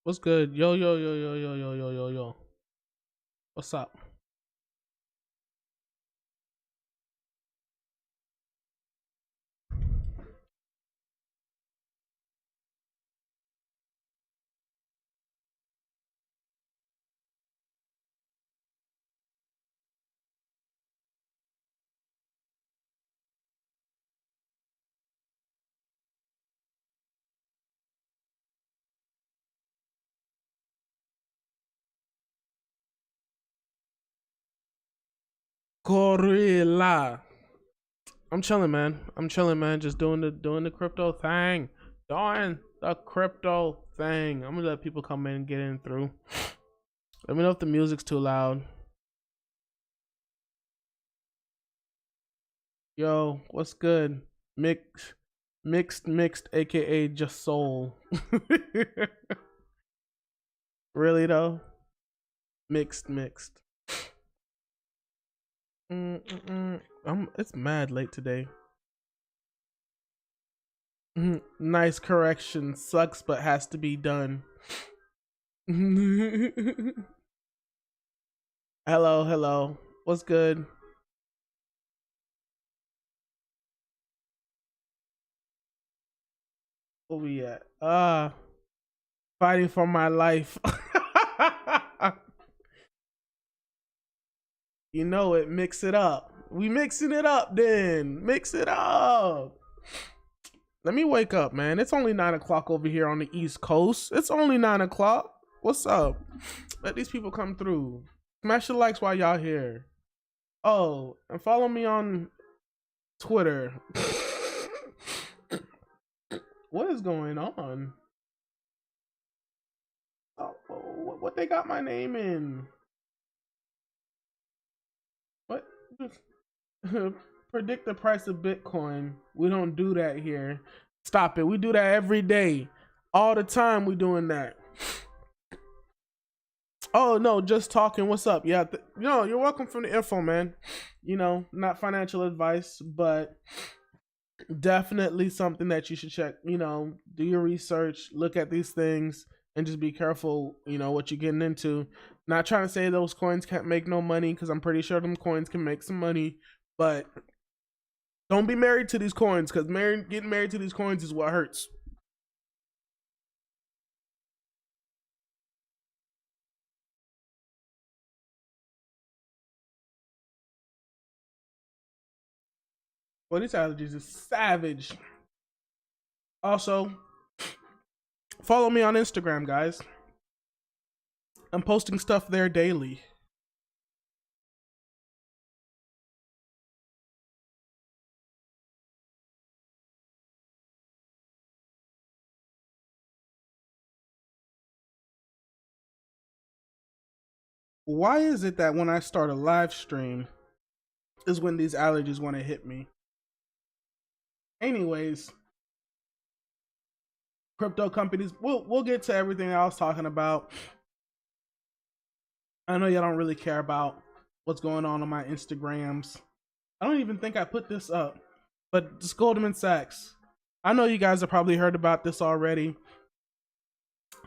What's good? Yo, yo, yo, yo, yo, yo, yo, yo, yo. What's up? Gorilla. I'm chilling, man. I'm chilling, man. Just doing the crypto thing. Doing the crypto thing. I'm gonna let people come in and get in through. Let me know if the music's too loud. Yo, what's good? Mixed, aka just soul. Really though? Mixed. It's mad late today. Nice correction. Sucks, but has to be done. Hello. What's good? Where we at? Fighting for my life. You know it. Mix it up. We mixing it up then. Mix it up. Let me wake up, man. It's only 9 o'clock over here on the East Coast. It's only 9 o'clock. What's up? Let these people come through. Smash the likes while y'all here. Oh, and follow me on Twitter. What is going on? Oh, what they got my name in? What? Predict the price of Bitcoin. We don't do that here. Stop it. We do that every day. All the time we doing that. Oh no, just talking. What's up? Yeah, you're welcome from the info, man. Not financial advice, but definitely something that you should check. Do your research, look at these things, and just be careful. What you're getting into. Not trying to say those coins can't make no money, because I'm pretty sure them coins can make some money, but don't be married to these coins, because getting married to these coins is what hurts. Well, these allergies is savage. Also, follow me on Instagram, guys. I'm posting stuff there daily. Why is it that when I start a live stream is when these allergies want to hit me? Anyways, crypto companies. We'll get to everything I was talking about. I know y'all don't really care about what's going on my Instagrams. I don't even think I put this up, but it's Goldman Sachs. I know you guys have probably heard about this already,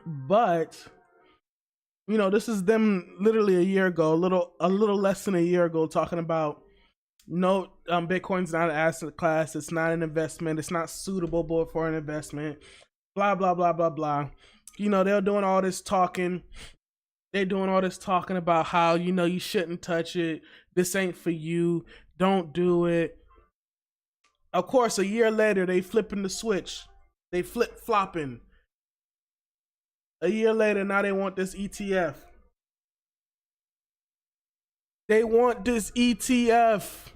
but this is them literally a year ago, a little less than a year ago, talking about no, Bitcoin's not an asset class. It's not an investment. It's not suitable for an investment. Blah blah blah blah blah. They're doing all this talking. They're doing all this talking about how you shouldn't touch it. This ain't for you. Don't do it. Of course, a year later they flipping the switch. They flip flopping. A year later, now they want this ETF. They want this ETF.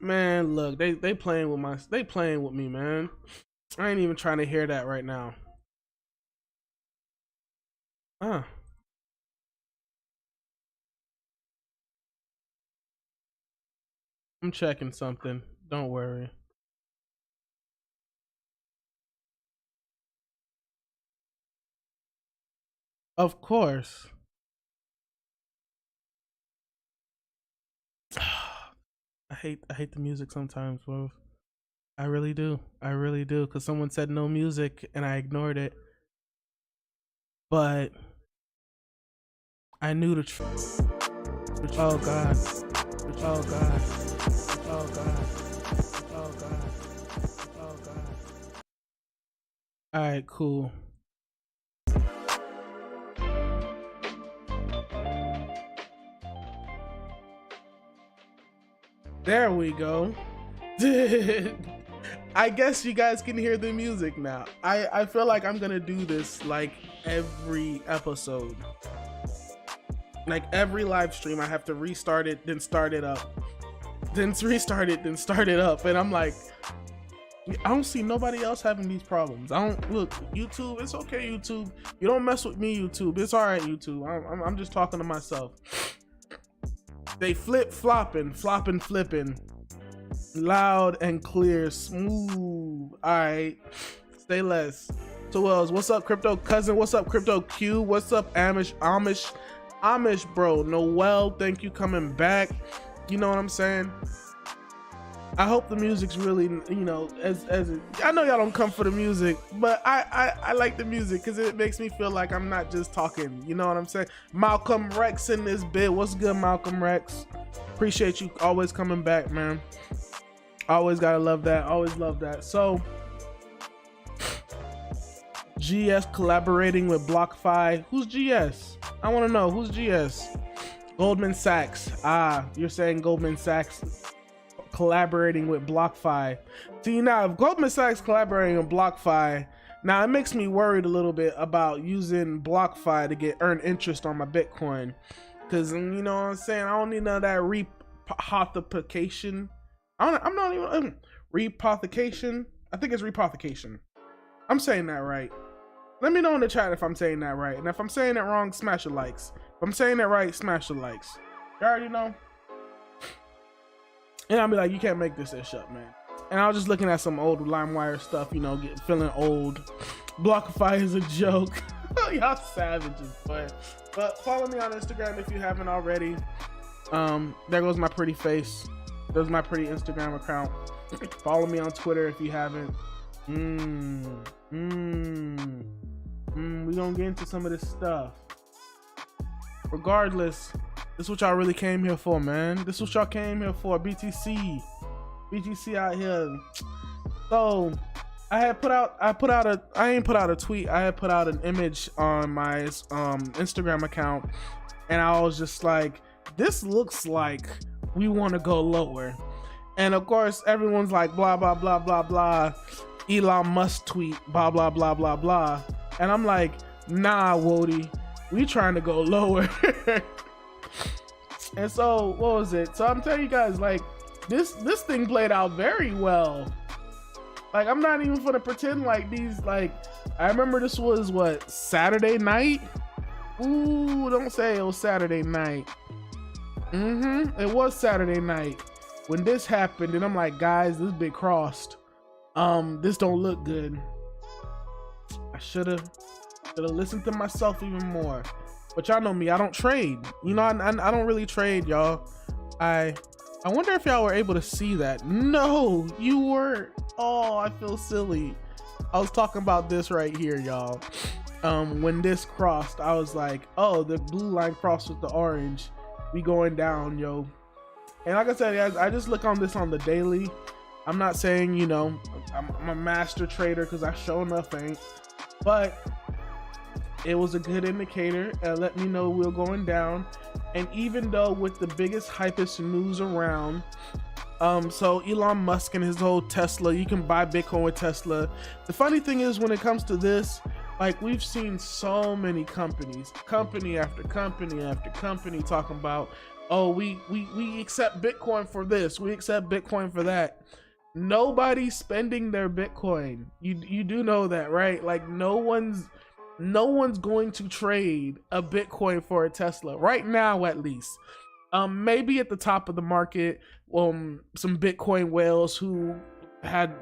Man, look, they playing with me, man. I ain't even trying to hear that right now. Ah, I'm checking something. Don't worry. Of course. I hate the music sometimes, bro. I really do. I really do. Because someone said no music and I ignored it. But I knew the truth. Oh God. Oh God. Oh God. Oh God. Oh God. All right, cool. There we go. I guess you guys can hear the music now. I feel like I'm gonna do this like every episode. Like every live stream, I have to restart it, then start it up. Then restart it, then start it up. And I'm like, I don't see nobody else having these problems. I don't look, YouTube, it's okay, YouTube. You don't mess with me, YouTube. It's all right, YouTube. I'm just talking to myself. They flopping, flipping. Loud and clear, smooth. All right, stay less. So Wells, what's up, Crypto Cousin? What's up, Crypto Q? What's up, Amish bro? Noel, thank you coming back. You know what I'm saying? I hope the music's really, you know, as I know y'all don't come for the music, but I like the music because it makes me feel like I'm not just talking. You know what I'm saying? Malcolm Rex in this bit. What's good, Malcolm Rex? Appreciate you always coming back, man. Always gotta love that. Always love that. So, GS collaborating with BlockFi. Who's GS? I want to know who's GS. Goldman Sachs. Ah, you're saying Goldman Sachs collaborating with BlockFi. See, now if Goldman Sachs collaborating with BlockFi, now it makes me worried a little bit about using BlockFi to earn interest on my Bitcoin, because you know what I'm saying, I don't need none of that rehypothecation. I'm not even rehypothecation. I think it's rehypothecation. I'm saying that right. Let me know in the chat if I'm saying that right, and if I'm saying it wrong, smash the likes. If I'm saying it right, smash the likes. You already know. And I'll be like, you can't make this ish up, man. And I was just looking at some old LimeWire stuff, you know, feeling old. BlockFi is a joke. Y'all savages, but follow me on Instagram if you haven't already. There goes my pretty face. There's my pretty Instagram account. Follow me on Twitter if you haven't. We gonna get into some of this stuff. Regardless, this is what y'all really came here for, man. This is what y'all came here for. BTC out here. So I ain't put out a tweet. I had put out an image on my Instagram account, and I was just like, this looks like we want to go lower. And of course, everyone's like, blah blah blah blah blah. Elon Musk tweet, blah blah blah blah blah. And I'm like, nah, Wody, we trying to go lower. And so what was it? So I'm telling you guys, like, this thing played out very well. Like, I'm not even gonna pretend like these, like, I remember this was what, Saturday night? Ooh, don't say it was Saturday night. It was Saturday night when this happened, and I'm like, guys, this big crossed. This don't look good. I should have listened to myself even more. But y'all know me, I don't trade. You know, I don't really trade, y'all. I wonder if y'all were able to see that. No, you weren't. Oh, I feel silly. I was talking about this right here, y'all. When this crossed, I was like, oh, the blue line crossed with the orange. We going down, yo. And like I said, guys, I just look on this on the daily. I'm not saying, you know, I'm a master trader, because I sure enough ain't. But it was a good indicator and let me know we're going down. And even though with the biggest hypest news around, so Elon Musk and his whole Tesla, you can buy Bitcoin with Tesla. The funny thing is, when it comes to this, like, we've seen so many companies, company after company after company, talking about, oh, we accept Bitcoin for this, we accept Bitcoin for that. Nobody's spending their Bitcoin. You do know that, right? Like, no one's going to trade a Bitcoin for a Tesla right now, at least. Maybe at the top of the market, some Bitcoin whales who had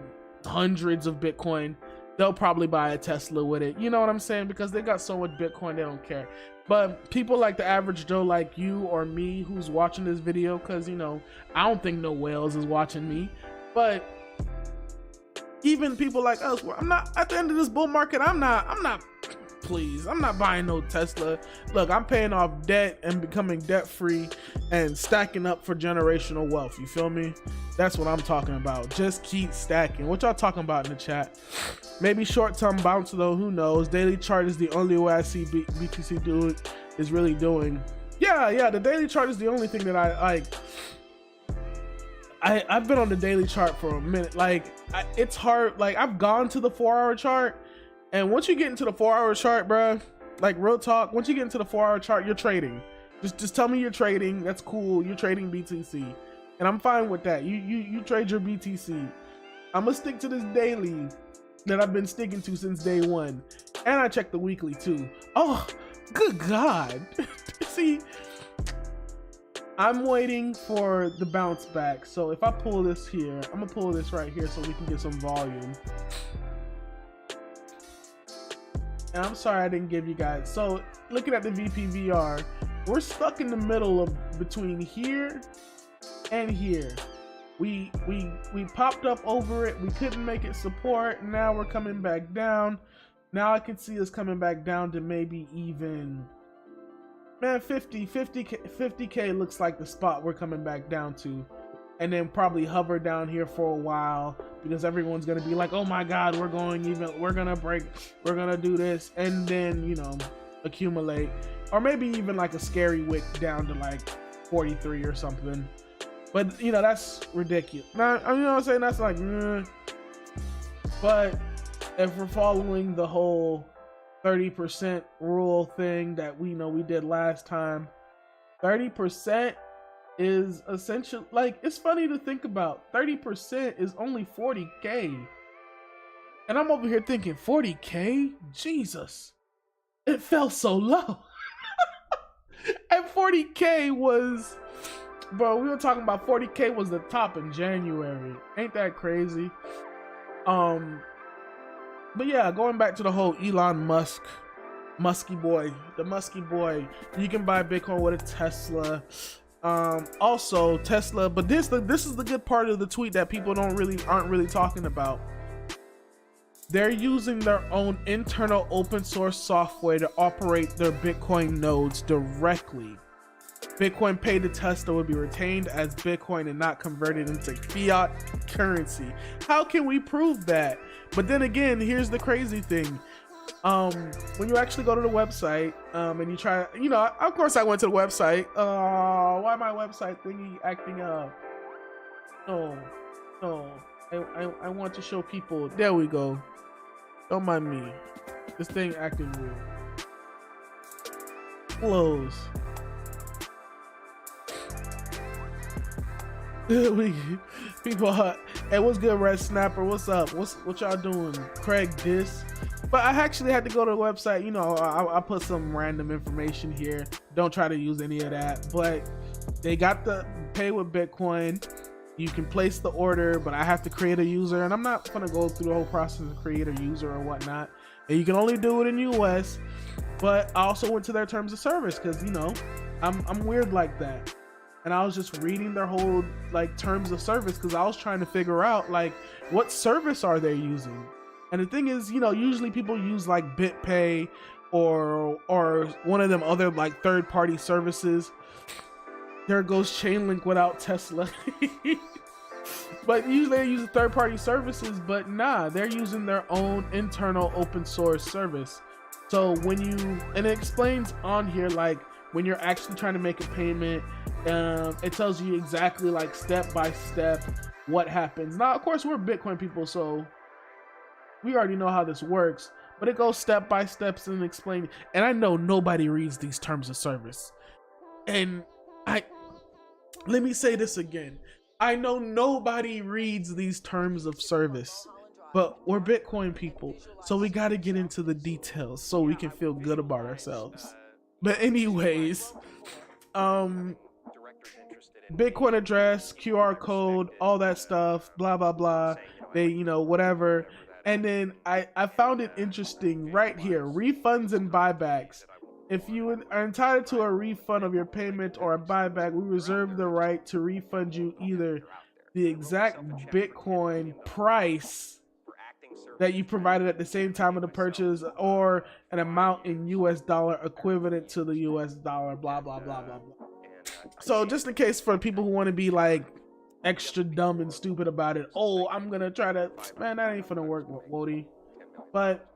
hundreds of Bitcoin, they'll probably buy a Tesla with it. You know what I'm saying? Because they got so much Bitcoin, they don't care. But people like the average Joe, like you or me, who's watching this video, because, you know, I don't think no whales is watching me, but even people like us, I'm not at the end of this bull market. I'm not please, I'm not buying no Tesla. Look, I'm paying off debt and becoming debt free and stacking up for generational wealth. You feel me? That's what I'm talking about. Just keep stacking. What y'all talking about in the chat? Maybe short-term bounce though, who knows? Daily chart is the only way I see BTC is really doing. Yeah, the daily chart is the only thing that I like. I've been on the daily chart for a minute. Like, it's hard. Like, I've gone to the 4-hour chart, and once you get into the 4-hour chart, bruh, like, real talk, once you get into the 4-hour chart, you're trading. Just tell me you're trading. That's cool. You're trading BTC, and I'm fine with that. You trade your BTC. I'm gonna stick to this daily that I've been sticking to since day one, and I check the weekly too. Oh, good God! See, I'm waiting for the bounce back. So if I pull this here, I'm gonna pull this right here so we can get some volume. And I'm sorry I didn't give you guys. So looking at the VPVR, we're stuck in the middle of between here and here. We popped up over it. We couldn't make it support. Now we're coming back down. Now I can see us coming back down to maybe even, man, 50K looks like the spot we're coming back down to, and then probably hover down here for a while because everyone's gonna be like, oh my God, we're gonna break, we're gonna do this, and then, you know, accumulate, or maybe even like a scary wick down to like 43 or something. But you know, that's ridiculous. Now, you know what I'm saying? That's like, but if we're following the whole 30% rule thing that we know we did last time, 30% is essential. Like, it's funny to think about. 30% is only 40K, and I'm over here thinking 40K, Jesus, it fell so low. And 40K was, bro, we were talking about 40K was the top in January. Ain't that crazy? But yeah, going back to the whole Elon Musk, the Musky boy, you can buy Bitcoin with a Tesla. Also Tesla, but this is the good part of the tweet that people aren't really talking about. They're using their own internal open source software to operate their Bitcoin nodes directly. Bitcoin paid to Tesla will be retained as Bitcoin and not converted into fiat currency. How can we prove that? But then again, here's the crazy thing. When you actually go to the website, and you try, you know, of course I went to the website. Why my website thingy acting up? No, I want to show people. There we go. Don't mind me. This thing acting weird. Close. People, hey, what's good, Red Snapper? What's up? What y'all doing? Craig this. But I actually had to go to the website. You know, I put some random information here. Don't try to use any of that. But they got the pay with Bitcoin. You can place the order, but I have to create a user, and I'm not gonna go through the whole process of create a user or whatnot. And you can only do it in US. But I also went to their terms of service because, you know, I'm weird like that. And I was just reading their whole like terms of service because I was trying to figure out like what service are they using. And the thing is, you know, usually people use like BitPay or one of them other like third-party services. There goes Chainlink without Tesla. But usually they use third-party services, but nah, they're using their own internal open source service. So when you, and it explains on here like when you're actually trying to make a payment, it tells you exactly like step by step what happens. Now, of course, we're Bitcoin people, so we already know how this works, but it goes step by steps and explain. And I know nobody reads these terms of service. And let me say this again. I know nobody reads these terms of service, but we're Bitcoin people, so we got to get into the details so we can feel good about ourselves. But anyways, Bitcoin address, QR code, all that stuff, blah, blah, blah. They, you know, whatever. And then I found it interesting right here, refunds and buybacks. If you are entitled to a refund of your payment or a buyback, we reserve the right to refund you either the exact Bitcoin price that you provided at the same time of the purchase, or an amount in US dollar equivalent to the US dollar, blah, blah, blah, blah, blah. So just in case for people who want to be like extra dumb and stupid about it, oh, I'm going to try to, man, that ain't finna work, Wody. But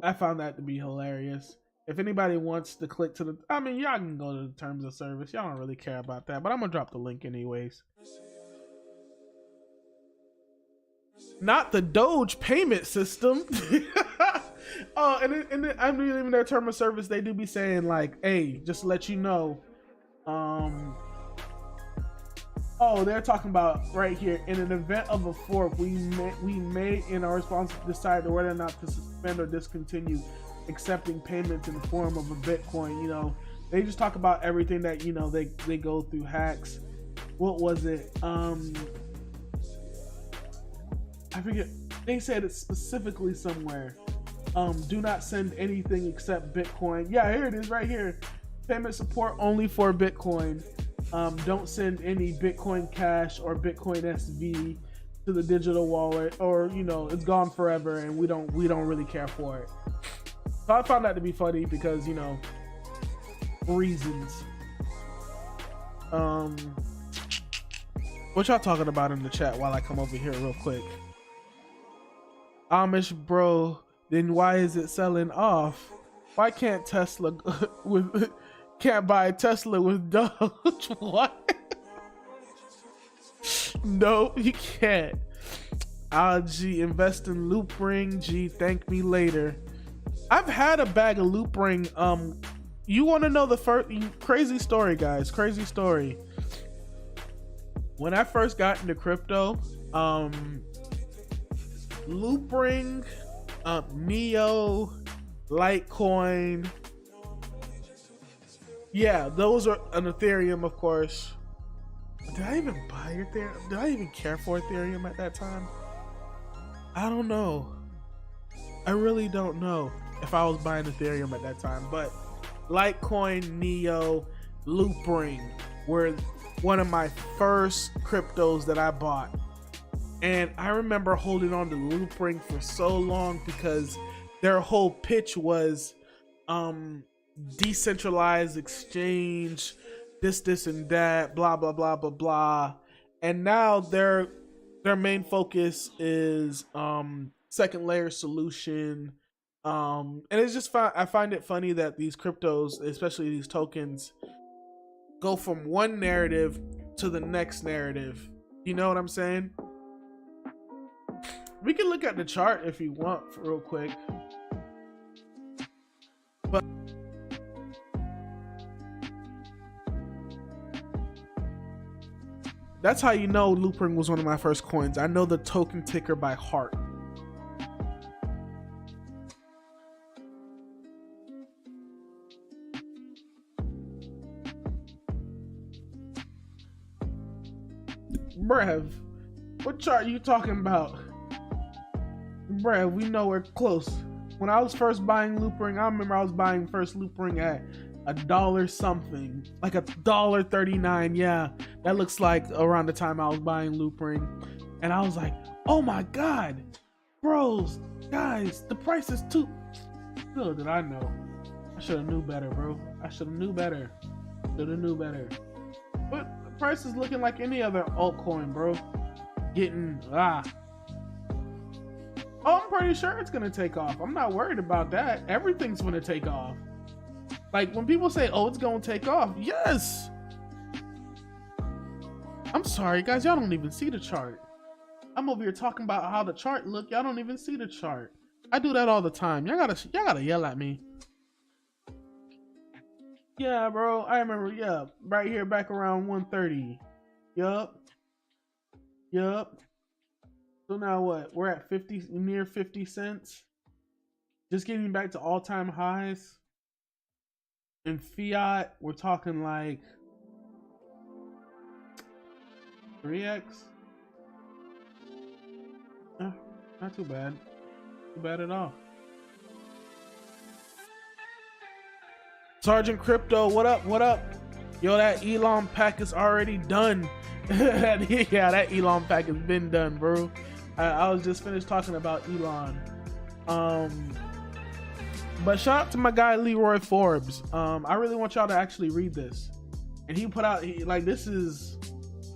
I found that to be hilarious. If anybody wants to click to the, I mean, y'all can go to the terms of service. Y'all don't really care about that, but I'm going to drop the link anyways. Not the Doge payment system. Oh, and I mean, in their term of service, they do be saying like, "Hey, just to let you know." Oh, they're talking about right here. In an event of a fork, we may, in our response, decide whether or not to suspend or discontinue accepting payments in the form of a Bitcoin. You know, they just talk about everything that, you know, they go through hacks. What was it? I forget. They said it specifically somewhere. Do not send anything except Bitcoin. Yeah, here it is right here. Payment support only for Bitcoin. Don't send any Bitcoin Cash or Bitcoin SV to the digital wallet, or, you know, it's gone forever and we don't really care for it. So I found that to be funny because, you know, reasons. What y'all talking about in the chat while I come over here real quick? Amish bro, then why is it selling off? Why can't Tesla can't buy a Tesla with Doge? What? No, you can't. G, invest in loop ring. G, thank me later. I've had a bag of loop ring. You want to know the first crazy story, guys? Crazy story. When I first got into crypto, loop ring, Neo, Litecoin. Yeah, those are an Ethereum, of course. Did I even buy Ethereum? Did I even care for Ethereum at that time? I don't know. I really don't know if I was buying Ethereum at that time, but Litecoin, Neo, Loopring were one of my first cryptos that I bought. And I remember holding on to Loopring for so long because their whole pitch was decentralized exchange, this and that, blah blah blah blah blah. And now their main focus is second layer solution. And it's just I find it funny that these cryptos, especially these tokens, go from one narrative to the next narrative. You know what I'm saying? We can look at the chart if you want real quick. But that's how you know Loopring was one of my first coins. I know the token ticker by heart. Bruh, what chart are you talking about? Bruh, we know we're close. When I was first buying Loopring, I remember I was buying first Loopring at $1 something, like $1.39. Yeah, that looks like around the time I was buying Loopring, and I was like, oh my god, bros, guys, the price is too. Little did I know, I should have knew better, bro. I should have knew better. Should have knew better. But the price is looking like any other altcoin, bro. Getting Oh, I'm pretty sure it's gonna take off. I'm not worried about that. Everything's gonna take off. Like when people say, oh, it's gonna take off. Yes. I'm sorry, guys. Y'all don't even see the chart. I'm over here talking about how the chart look. Y'all don't even see the chart. I do that all the time. Y'all gotta yell at me. Yeah, bro. I remember. Yeah, right here, back around 130. Yup. So now what? We're at 50, near 50 cents. Just getting back to all-time highs. In fiat, we're talking like 3x. Not too bad. Too bad at all. Sergeant Crypto, what up? What up? Yo, that Elon pack is already done. Yeah, that Elon pack has been done, bro. I was just finished talking about Elon. But shout out to my guy Leroy Forbes. I really want y'all to actually read this. And he put out, this is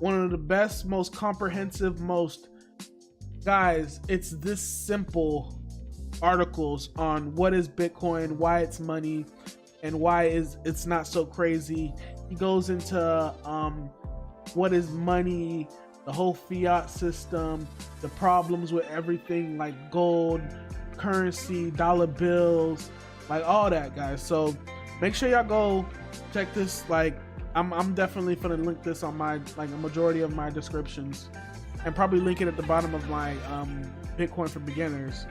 one of the best, most comprehensive, guys, it's this simple articles on what is Bitcoin, why it's money, and why it's not so crazy. He goes into what is money, the whole fiat system, the problems with everything like gold, currency, dollar bills, like all that, guys. So make sure y'all go check this. I'm definitely gonna link this on my a majority of my descriptions, and probably link it at the bottom of my Bitcoin for beginners.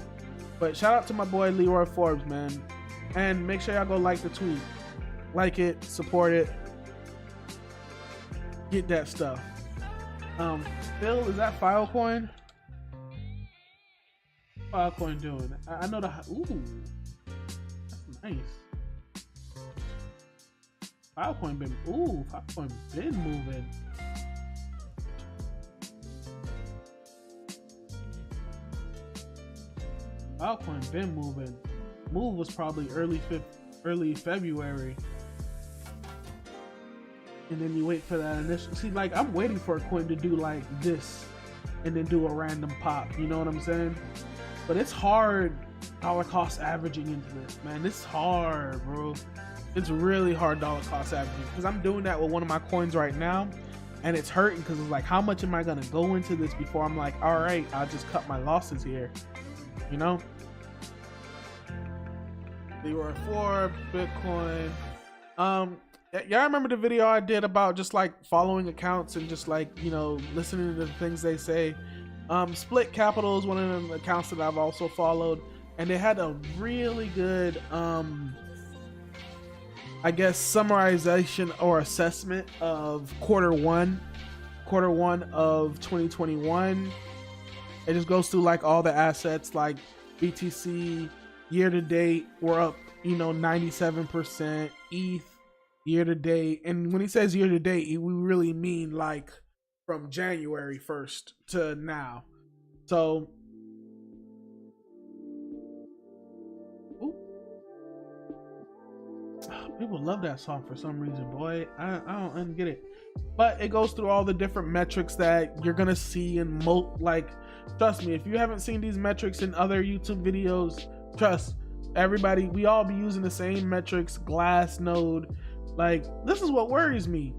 But shout out to my boy Leroy Forbes, man, and make sure y'all go like the tweet, like it, support it, get that stuff. Phil, is that Filecoin? Filecoin doing? I know the ooh, that's nice. Filecoin been moving. Altcoin been moving. Move was probably early February, and then you wait for that initial. See, I'm waiting for a coin to do like this, and then do a random pop. You know what I'm saying? But it's hard dollar cost averaging into this, man. It's hard, bro. It's really hard dollar cost averaging, because I'm doing that with one of my coins right now, and it's hurting because it's like, how much am I gonna go into this before I'm like, all right, I'll just cut my losses here. You know, Leroy Forbes, Bitcoin. Y'all remember the video I did about just following accounts and just listening to the things they say? Split Capital is one of the accounts that I've also followed, and they had a really good, I guess, summarization or assessment of quarter one of 2021. It just goes through all the assets, like BTC year to date, we're up, 97%, ETH year to date. And when he says year to date, we really mean from January 1st to now. So, people love that song for some reason, boy. I don't get it. But it goes through all the different metrics that you're gonna see in trust me, if you haven't seen these metrics in other YouTube videos, trust everybody, we all be using the same metrics, Glassnode. This is what worries me.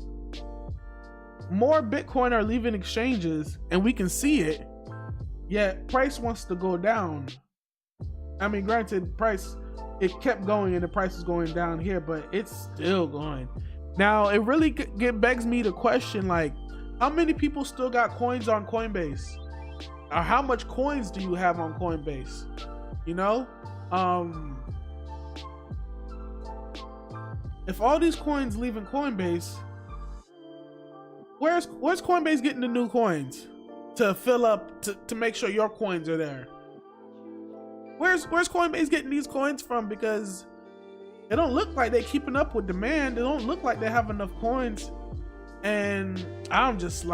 More Bitcoin are leaving exchanges, and we can see it, yet price wants to go down. I mean, granted, price, it kept going and the price is going down here, but it's still going. Now, it really begs me to question, how many people still got coins on Coinbase? Or how much coins do you have on Coinbase? If all these coins leaving Coinbase, where's Coinbase getting the new coins to fill up to make sure your coins are there? Where's Coinbase getting these coins from? Because it don't look like they're keeping up with demand. It don't look like they have enough coins, and I'm just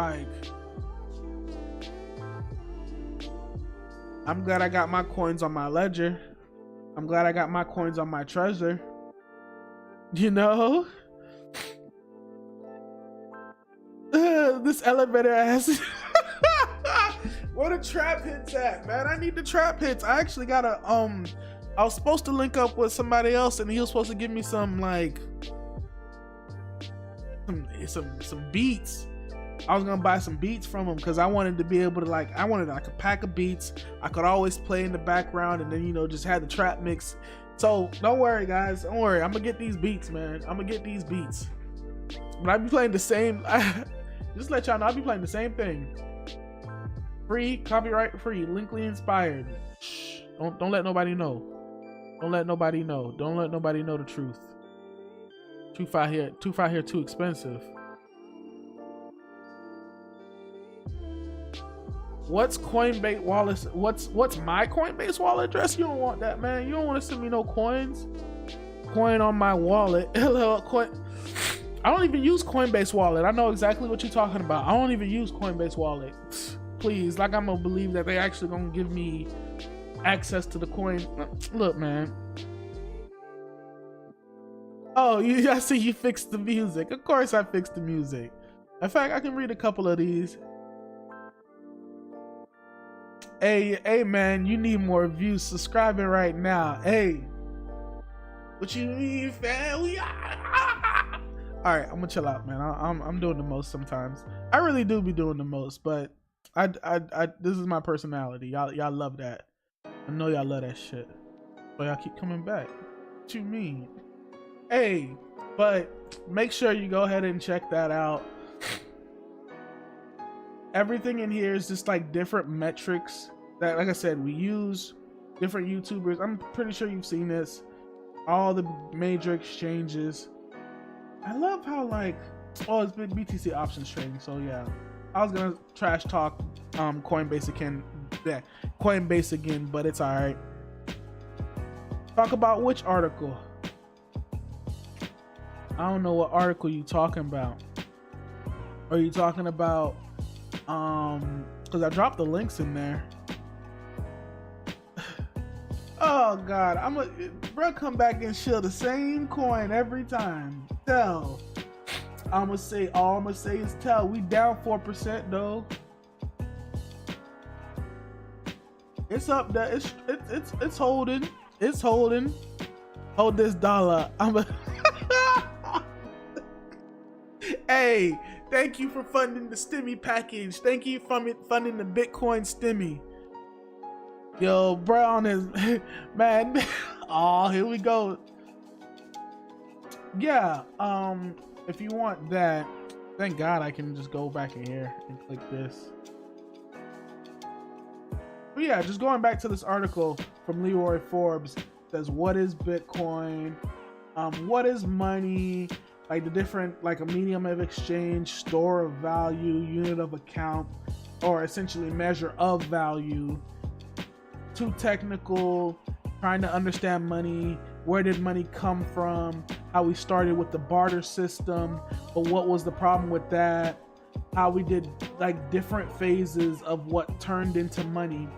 I'm glad I got my coins on my ledger. I'm glad I got my coins on my treasure. This elevator ass. Where the trap hits at, man? I need the trap hits. I actually got I was supposed to link up with somebody else, and he was supposed to give me some some beats. I was gonna buy some beats from him because I wanted to be able to I wanted a pack of beats I could always play in the background, and then just have the trap mix. So don't worry, guys, don't worry, I'm gonna get these beats, man. I'm gonna get these beats, but I'll be playing the same just let y'all know, I'll be playing the same thing, free, copyright free, Linkly inspired. Shh, don't let nobody know. Don't let nobody know the truth. Too out here too expensive. What's Coinbase wallet? What's my Coinbase wallet address? You don't want that, man. You don't want to send me no coins. Coin on my wallet. Coin. I don't even use Coinbase wallet. I know exactly what you're talking about. I don't even use Coinbase wallet. please. Like, I'm gonna believe that they actually gonna give me access to the coin. Look, man. Oh, I see you fixed the music. Of course I fixed the music. In fact, I can read a couple of these. Hey, man, you need more views. Subscribing right now. Hey, what you mean, fam? All right, I'm gonna chill out, man. I'm doing the most sometimes. I really do be doing the most, but I this is my personality. Y'all love that. I know y'all love that shit. So y'all keep coming back. What you mean? Hey, but make sure you go ahead and check that out. Everything in here is just like different metrics that, like I said, we use different YouTubers. I'm pretty sure you've seen this. All the major exchanges. I love how, like, oh, it's been BTC options trading. So yeah, I was gonna trash talk Coinbase again, but it's all right. Talk about which article? I don't know what article you talking about. Are you talking about because I dropped the links in there. Oh God, bro, come back and shield the same coin every time. Tell. All I'm gonna say is tell. We down 4% though. It's up there. It's holding. It's holding. Hold this dollar. Hey, thank you for funding the stimmy package. Thank you for funding the Bitcoin stimmy. Yo, Brown is man. Oh, here we go. Yeah. If you want that, thank God I can just go back in here and click this. But yeah, just going back to this article from Leroy Forbes, says what is Bitcoin? What is money? Like the different, like a medium of exchange, store of value, unit of account, or essentially measure of value. Too technical, trying to understand money. Where did money come from? How we started with the barter system, but what was the problem with that? How we did like different phases of what turned into money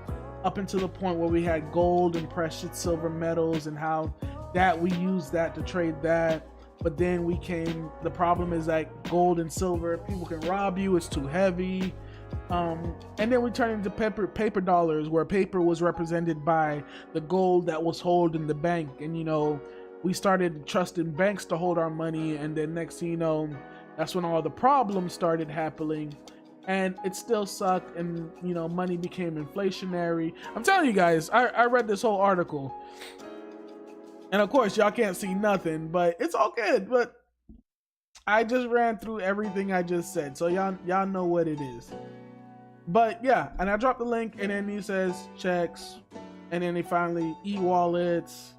up until the point where we had gold and precious silver metals and how that we used that to trade that. But then the problem is like gold and silver, people can rob you, it's too heavy. And then we turned into paper dollars, where paper was represented by the gold that was held in the bank. And, you know, we started trusting banks to hold our money. And then next thing you know, that's when all the problems started happening. And it still sucked. And, you know, money became inflationary. I'm telling you guys, I read this whole article. And of course, y'all can't see nothing, but it's all good. But I just ran through everything I just said. So y'all know what it is. But yeah, and I dropped the link, and then he says checks, and then they finally e-wallets,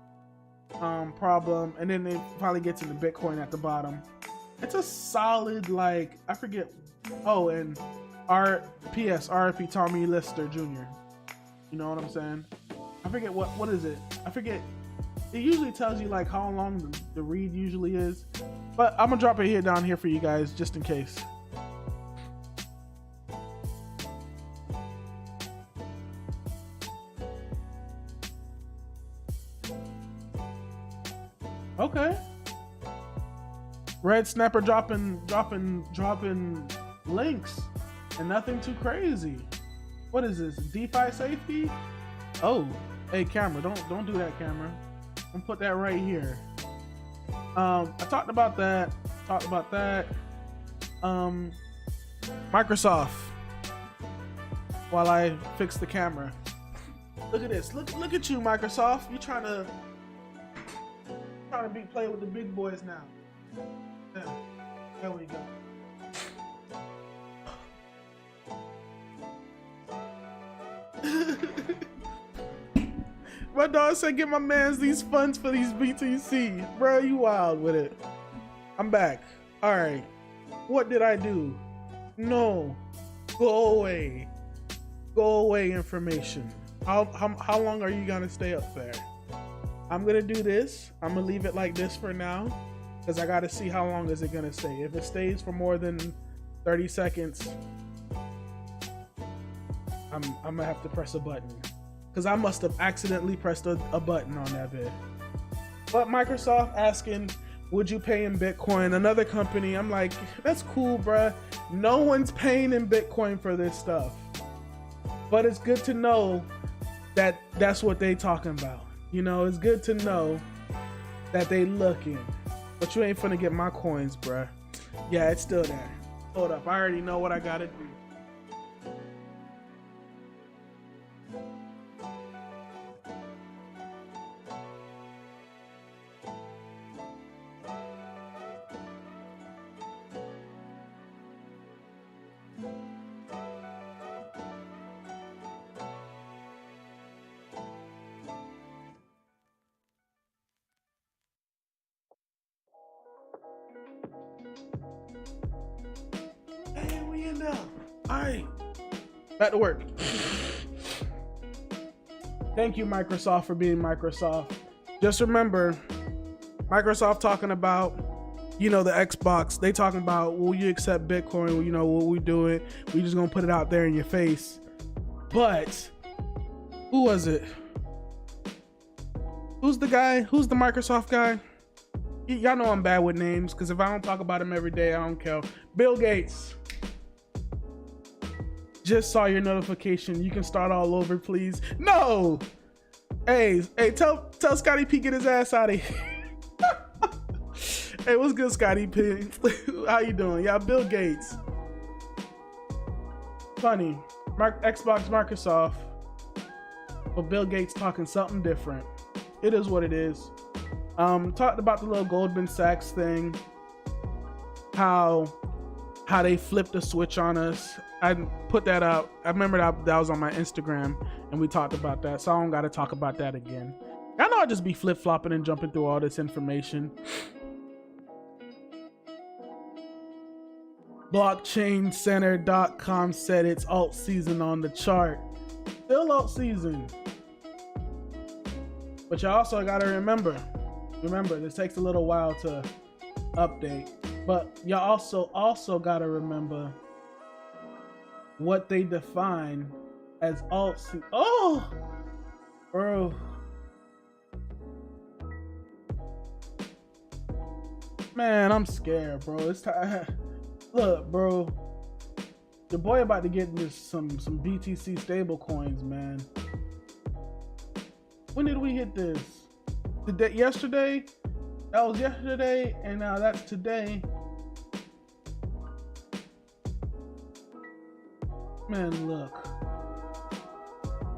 problem, and then they finally get to the Bitcoin at the bottom. It's a solid, like, I forget. Oh, and RFP Tommy Lister Jr. You know what I'm saying? I forget what is it? I forget. It usually tells you like how long the read usually is, but I'm gonna drop it here down here for you guys just in case. Okay. Red Snapper dropping links and nothing too crazy. What is this? DeFi safety? Oh, hey camera, don't do that, camera. I'm put that right here. I talked about that. Microsoft. While I fix the camera. Look at this. Look at you, Microsoft. You trying to play with the big boys now. Yeah, there we go. My dog said, "Get my mans these funds for these BTC, bro. You wild with it." I'm back. All right. What did I do? No. Go away. Go away. Information. How long are you gonna stay up there? I'm gonna do this. I'm gonna leave it like this for now, because I gotta see how long is it gonna stay. If it stays for more than 30 seconds, I'm gonna have to press a button because I must have accidentally pressed a button on that bit. But Microsoft asking, would you pay in Bitcoin? Another company, I'm like, that's cool, bruh. No one's paying in Bitcoin for this stuff. But it's good to know that that's what they talking about. You know, it's good to know that they looking. But you ain't finna get my coins, bruh. Yeah, it's still there. Hold up, I already know what I gotta do. Hey, we in there. Alright. Back to work. Thank you, Microsoft, for being Microsoft. Just remember, Microsoft talking about, you know, the Xbox. They talking about, will you accept Bitcoin? Well, you know, what we doing? We just gonna put it out there in your face. But who was it? Who's the guy? Who's the Microsoft guy? Y'all know I'm bad with names, because if I don't talk about him every day, I don't care. Bill Gates. Just saw your notification. You can start all over, please. No. Hey, tell Scotty P get his ass out of here. Hey, what's good, Scotty P? How you doing? Yeah, Bill Gates. Funny. Xbox, Microsoft. But Bill Gates talking something different. It is what it is. Talked about the little Goldman Sachs thing. How they flipped the switch on us. I put that up. I remember that was on my Instagram, and we talked about that, so I don't got to talk about that again. I know I just be flip-flopping and jumping through all this information. BlockchainCenter.com said it's alt season on the chart. Still alt season. But you also got to remember, this takes a little while to update. But you also got to remember what they define as alt. Oh, bro. Man, I'm scared, bro. It's time. Look, bro. Your boy about to get into some BTC stable coins, man. When did we hit this? Today, yesterday? That was yesterday, and now that's today. Man, look.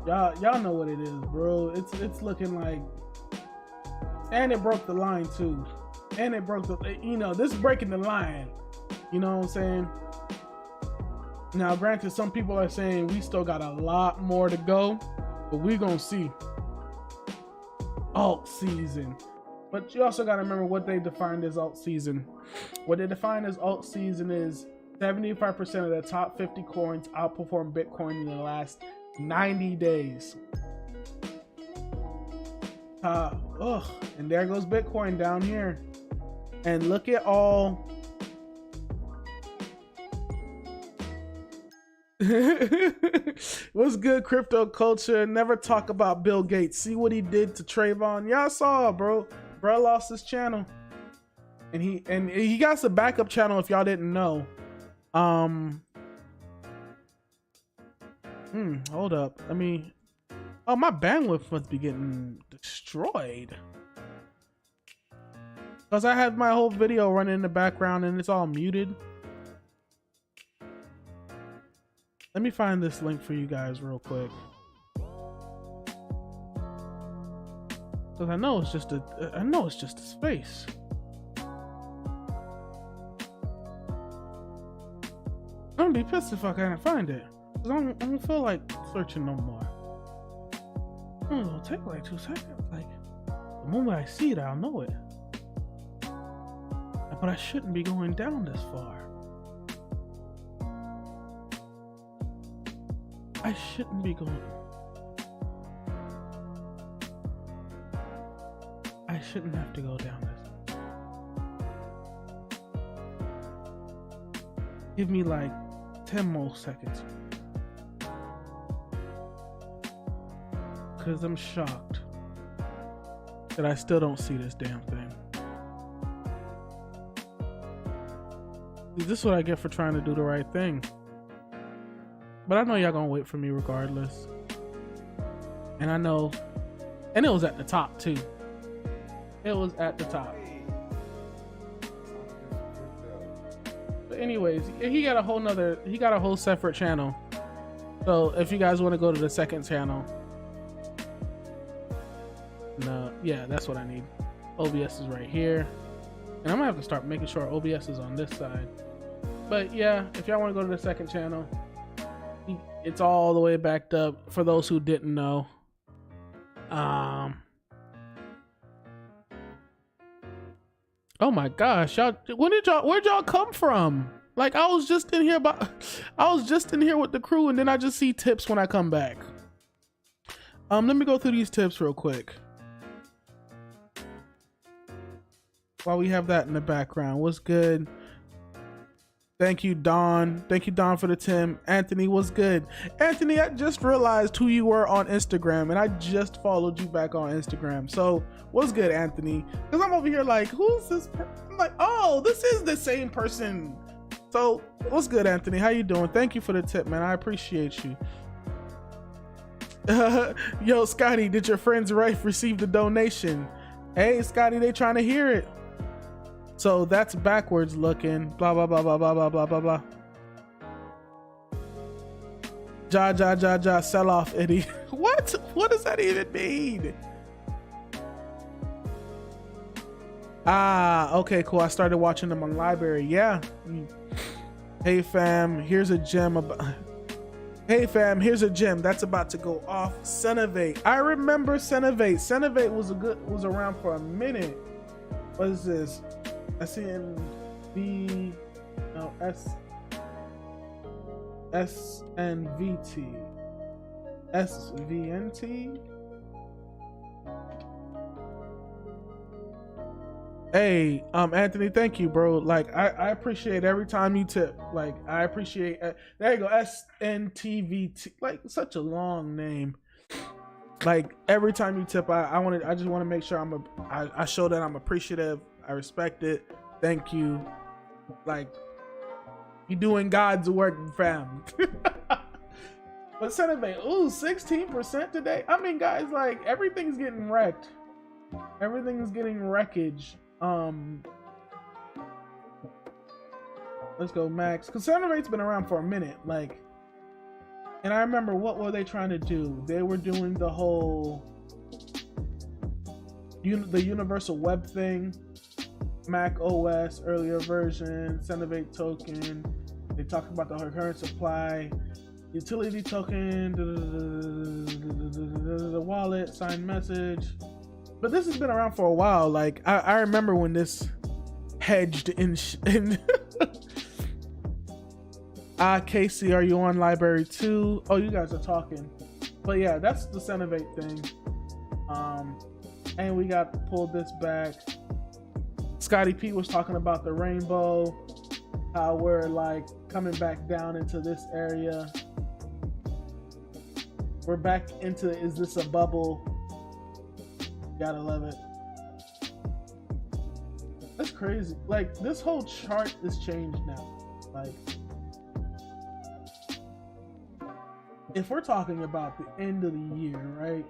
Y'all know what it is, bro. It's looking like, and it broke the line too. And it broke the, you know, this is breaking the line. You know what I'm saying? Now, granted, some people are saying we still got a lot more to go, but we gonna see. Alt season. But you also got to remember what they defined as alt season. What they define as alt season is 75% of the top 50 coins outperform Bitcoin in the last 90 days. And there goes Bitcoin down here. And look at all. What's good, crypto culture? Never talk about Bill Gates. See what he did to Trayvon. Y'all saw, bro. Bro lost his channel, and he got a backup channel. If y'all didn't know, hold up. I mean, oh, my bandwidth must be getting destroyed because I had my whole video running in the background and it's all muted. Let me find this link for you guys real quick. Cause I know it's just a space. I'm gonna be pissed if I can't find it. Cause I don't feel like searching no more. It'll take like 2 seconds. Like the moment I see it, I'll know it. But I shouldn't be going down this far. I shouldn't be going. I shouldn't have to go down this. Give me like 10 more seconds. because I'm shocked that I still don't see this damn thing. This is what I get for trying to do the right thing. But I know y'all gonna wait for me regardless. And I know, and it was at the top too. It was at the top. But anyways, he got a whole separate channel. So if you guys want to go to the second channel, no, yeah, that's what I need. OBS is right here. And I'm gonna have to start making sure OBS is on this side. But yeah, if y'all want to go to the second channel, it's all the way backed up for those who didn't know. Oh my gosh, y'all, where'd y'all come from? Like I was just in here with the crew, and then I just see tips when I come back. Let me go through these tips real quick. While we have that in the background, what's good? Thank you, Don. Thank you, Don, for the Tim. Anthony, what's good? Anthony, I just realized who you were on Instagram, and I just followed you back on Instagram. So, what's good, Anthony? Because I'm over here like, who's this person? I'm like, oh, this is the same person. So, what's good, Anthony? How you doing? Thank you for the tip, man. I appreciate you. Yo, Scotty, did your friend's wife receive the donation? Hey, Scotty, they trying to hear it. So that's backwards looking. Blah blah blah blah blah blah blah blah blah. Ja, sell off, Eddie. What? What does that even mean? Ah, okay, cool. I started watching them on Library. Yeah. Hey fam, here's a gem about. Hey fam, here's a gem that's about to go off. Senovate. I remember Senovate. Senovate was around for a minute. What is this? SNVT. SVNT. Hey, Anthony, thank you, bro. Like, I appreciate every time you tip. Like, I appreciate. There you go, SNTVT. Like, such a long name. Like, every time you tip, I just want to make sure I show that I'm appreciative. I respect it. Thank you. Like, you doing God's work, fam. But Senovate, ooh, 16% today. I mean, guys, like, everything's getting wrecked. Everything is getting wreckage. Let's go, Max. Because Senovate's been around for a minute. Like, and I remember, what were they trying to do? They were doing the whole the universal web thing. Mac OS earlier version, Senovate token. They talked about the current supply, utility token, the wallet, signed message. But this has been around for a while. Like I remember when this hedged in. Casey, are you on Library 2? Oh, you guys are talking. But yeah, that's the Senovate thing. And we got pulled this back. Scotty P was talking about the rainbow, how we're like coming back down into this area. We're back into, is this a bubble? Gotta love it. That's crazy. Like, this whole chart is changed now. Like, if we're talking about the end of the year, right?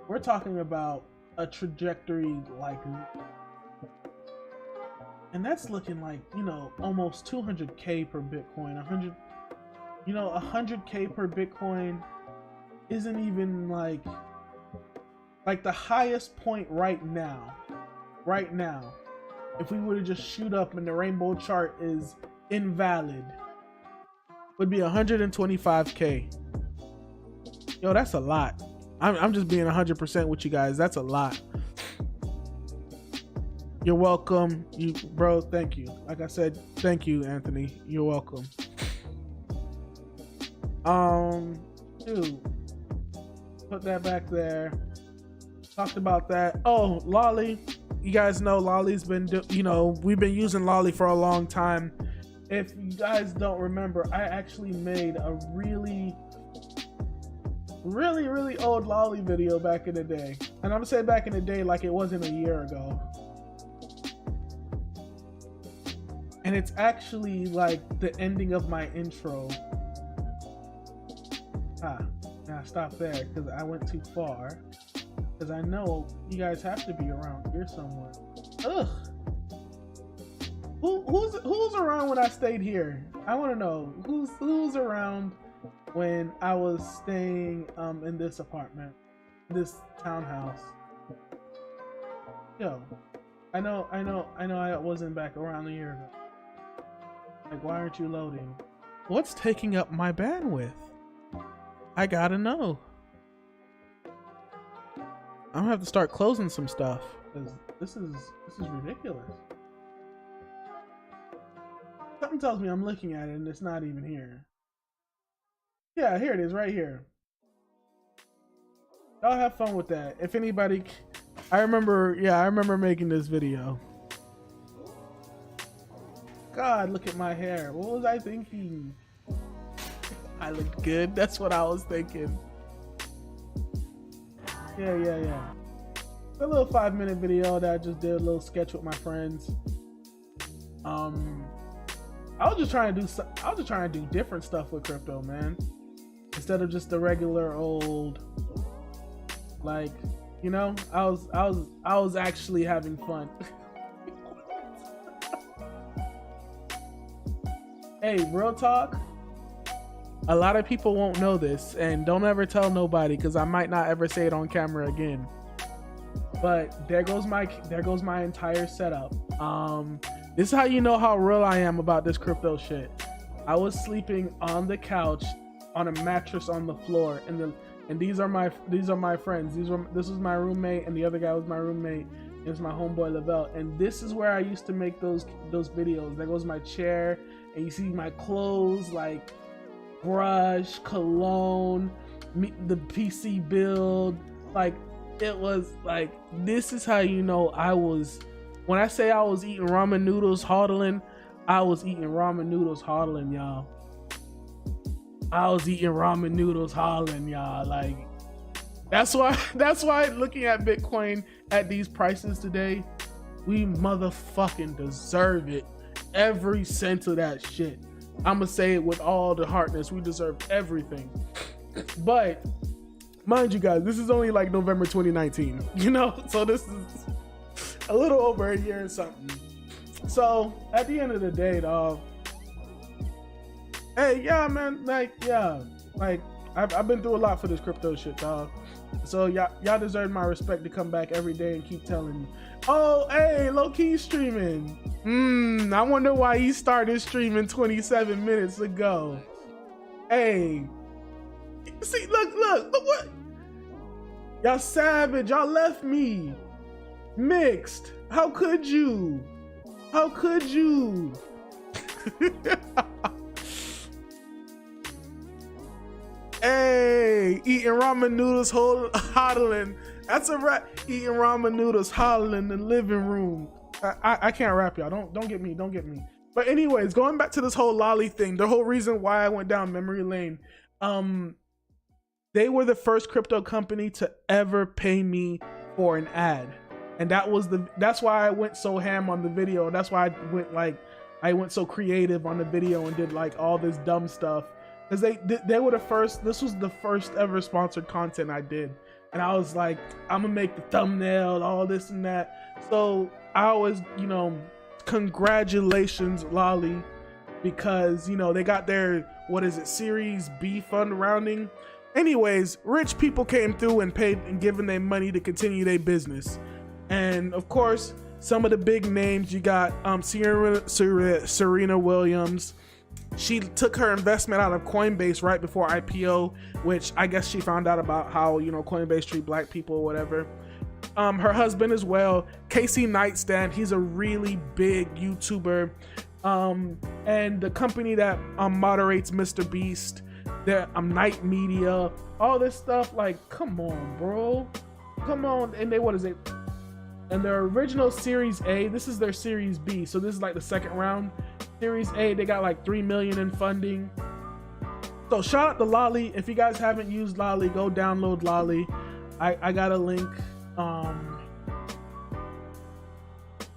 We're talking about a trajectory like, and that's looking like, you know, almost 200K per Bitcoin. 100K per Bitcoin isn't even like the highest point right now, if we were to just shoot up and the rainbow chart is invalid, would be 125K. Yo, that's a lot. I'm just being 100% with you guys. That's a lot. You're welcome, you bro. Thank you. Like I said, thank you, Anthony. You're welcome. Dude, put that back there. Talked about that. Oh, Lolly. You guys know Lolly's been, we've been using Lolly for a long time. If you guys don't remember, I actually made a really really old lolly video back in the day. And I'm saying back in the day like it wasn't a year ago. And it's actually like the ending of my intro. Now stop there because I went too far. Because I know you guys have to be around here somewhere. Ugh. Who's around when I stayed here? I want to know who's around when I was staying in this apartment, this townhouse. Yo, I know I wasn't back around a year ago. Like, why aren't you loading? What's taking up my bandwidth? I gotta know. I'm gonna have to start closing some stuff because this is ridiculous. Something tells me I'm looking at it and it's not even here. Yeah, here it is, right here. Y'all have fun with that. If anybody, I remember making this video. God, look at my hair. What was I thinking? I look good. That's what I was thinking. Yeah. A little 5-minute video that I just did, a little sketch with my friends. I was just trying to do different stuff with crypto, man. Instead of just the regular old, like, you know, I was actually having fun. Hey, real talk. A lot of people won't know this, and don't ever tell nobody because I might not ever say it on camera again. But there goes my entire setup. This is how you know how real I am about this crypto shit. I was sleeping on the couch on a mattress on the floor, and these are my friends. This was my roommate, and the other guy was my roommate. It was my homeboy Lavelle, and this is where I used to make those videos. There goes my chair, and you see my clothes, like brush, cologne, the PC build. Like, it was like, this is how you know I was. When I say I was eating ramen noodles hodling, I was eating ramen noodles hodling, y'all. I was eating ramen noodles hodling, y'all. Like, that's why looking at Bitcoin at these prices today, we motherfucking deserve it. Every cent of that shit. I'ma say it with all the heartness. We deserve everything. But mind you guys, this is only like November 2019, you know? So this is a little over a year or something. So at the end of the day, dog, hey, yeah, man, like, yeah, like I've been through a lot for this crypto shit, dog. So y'all deserve my respect to come back every day and keep telling me, oh, hey, low-key streaming. I wonder why he started streaming 27 minutes ago. Hey, see, look what? Y'all savage, y'all left me mixed. How could you? How could you? Hey, eating ramen noodles, hodling. That's a rap. Eating ramen noodles, hodling in the living room. I can't rap, y'all. Don't get me. Don't get me. But anyways, going back to this whole lolly thing, the whole reason why I went down memory lane, they were the first crypto company to ever pay me for an ad, and that's why I went so ham on the video. That's why I went so creative on the video and did like all this dumb stuff. Because they were the first. This was the first ever sponsored content I did, and I was like, I'm gonna make the thumbnail, all this and that. So I was, you know, congratulations, Lolly, because, you know, they got their, what is it, Series B fund rounding. Anyways, rich people came through and paid and given their money to continue their business, and of course, some of the big names you got, Serena Williams. She took her investment out of Coinbase right before IPO, which I guess she found out about how, you know, Coinbase treat black people or whatever. Her husband as well, Casey Neistat, he's a really big YouTuber. And the company that moderates Mr. Beast, their Night Media, all this stuff, like, come on, bro. Come on. And they, what is it? And their original Series A, this is their Series B, so this is like the second round. Series A, they got like 3 million in funding. So shout out to Lolly. If you guys haven't used Lolly, go download Lolly. I got a link.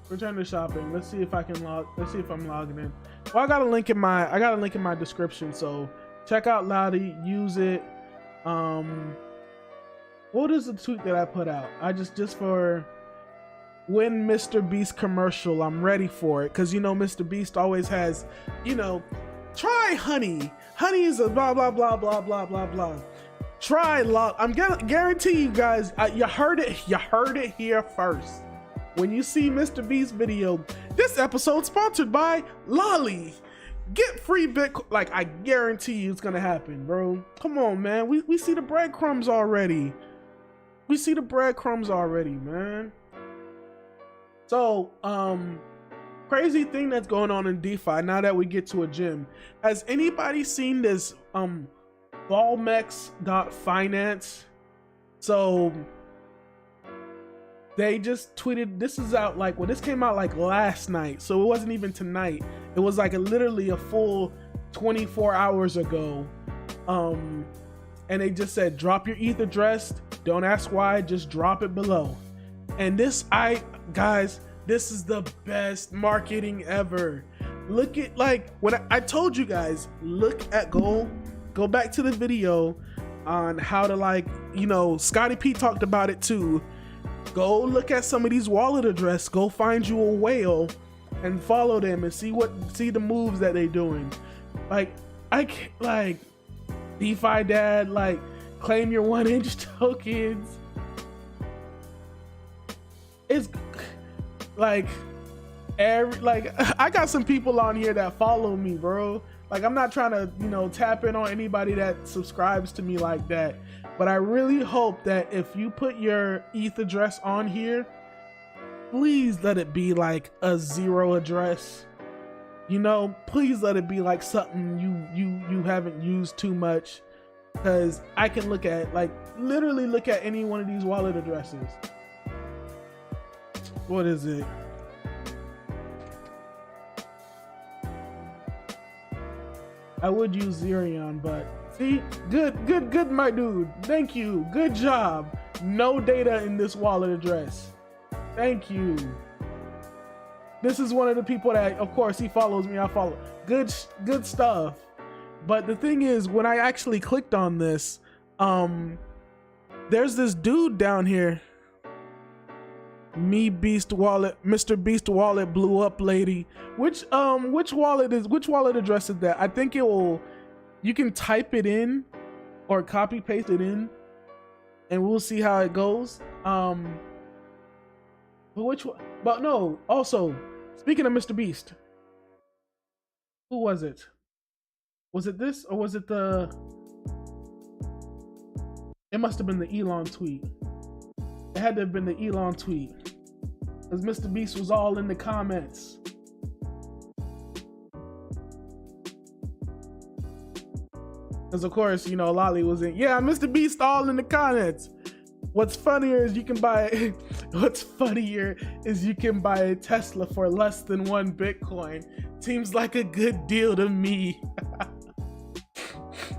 Return to shopping. Let's see if I can log. Let's see if I'm logging in. Well, I got a link in my description. So check out Lolly. Use it. What is the tweet that I put out? I just for when Mr. Beast commercial, I'm ready for it, because you know Mr. Beast always has, you know, try honey. Honey is a blah blah blah blah blah blah blah. Try lot. I'm gonna guarantee you guys. You heard it. You heard it here first. When you see Mr. Beast's video, this episode sponsored by Lolly. Get free Bitcoin. Like, I guarantee you it's gonna happen, bro. Come on, man. We see the breadcrumbs already. We see the breadcrumbs already, man. So, crazy thing that's going on in DeFi now that we get to a gym. Has anybody seen this Volmex.finance? So they just tweeted, this is out like, well, this came out like last night, so it wasn't even tonight. It was like literally a full 24 hours ago. And they just said, drop your ETH address. Don't ask why, just drop it below. And this, guys, this is the best marketing ever. Look at, like, when I told you guys, look at, go back to the video on how to, like, you know, Scotty P talked about it too. Go look at some of these wallet address, go find you a whale and follow them and see the moves that they doing. Like, I can't, like, DeFi Dad, like, claim your 1-inch tokens. It's like, I got some people on here that follow me, bro. Like, I'm not trying to, you know, tap in on anybody that subscribes to me like that. But I really hope that if you put your ETH address on here, please let it be like a 0 address. You know, please let it be like something you haven't used too much. Because I can look at, like, literally look at any one of these wallet addresses. What is it? I would use Zerion, but see, good, my dude. Thank you. Good job. No data in this wallet address. Thank you. This is one of the people that, of course, he follows me. I follow. Good stuff. But the thing is, when I actually clicked on this, there's this dude down here. Beast wallet, Mr. Beast wallet blew up lady. Which wallet address is that? I think it will, you can type it in or copy paste it in and we'll see how it goes. But which one? But no, also, speaking of Mr. Beast, who was it? Was it this or was it the, it must have been the Elon tweet. It had to have been the Elon tweet. Because Mr. Beast was all in the comments. Because of course, you know, Lolly was in, yeah, Mr. Beast all in the comments. What's funnier is you can buy a Tesla for less than 1 Bitcoin. Seems like a good deal to me.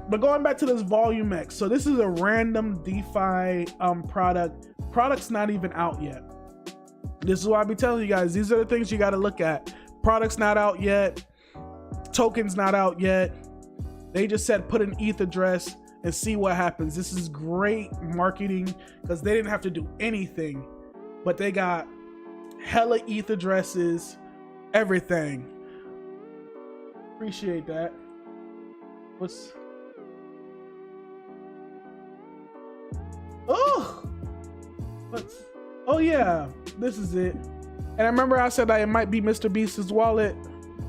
But going back to this Volume X, so this is a random DeFi product. Product's not even out yet. This is why I be telling you guys, these are the things you got to look at. Product's not out yet. Token's not out yet. They just said put an ETH address and see what happens. This is great marketing because they didn't have to do anything, but they got hella ETH addresses, everything. Appreciate that. Oh yeah, this is it. And I remember I said that it might be Mr. Beast's wallet.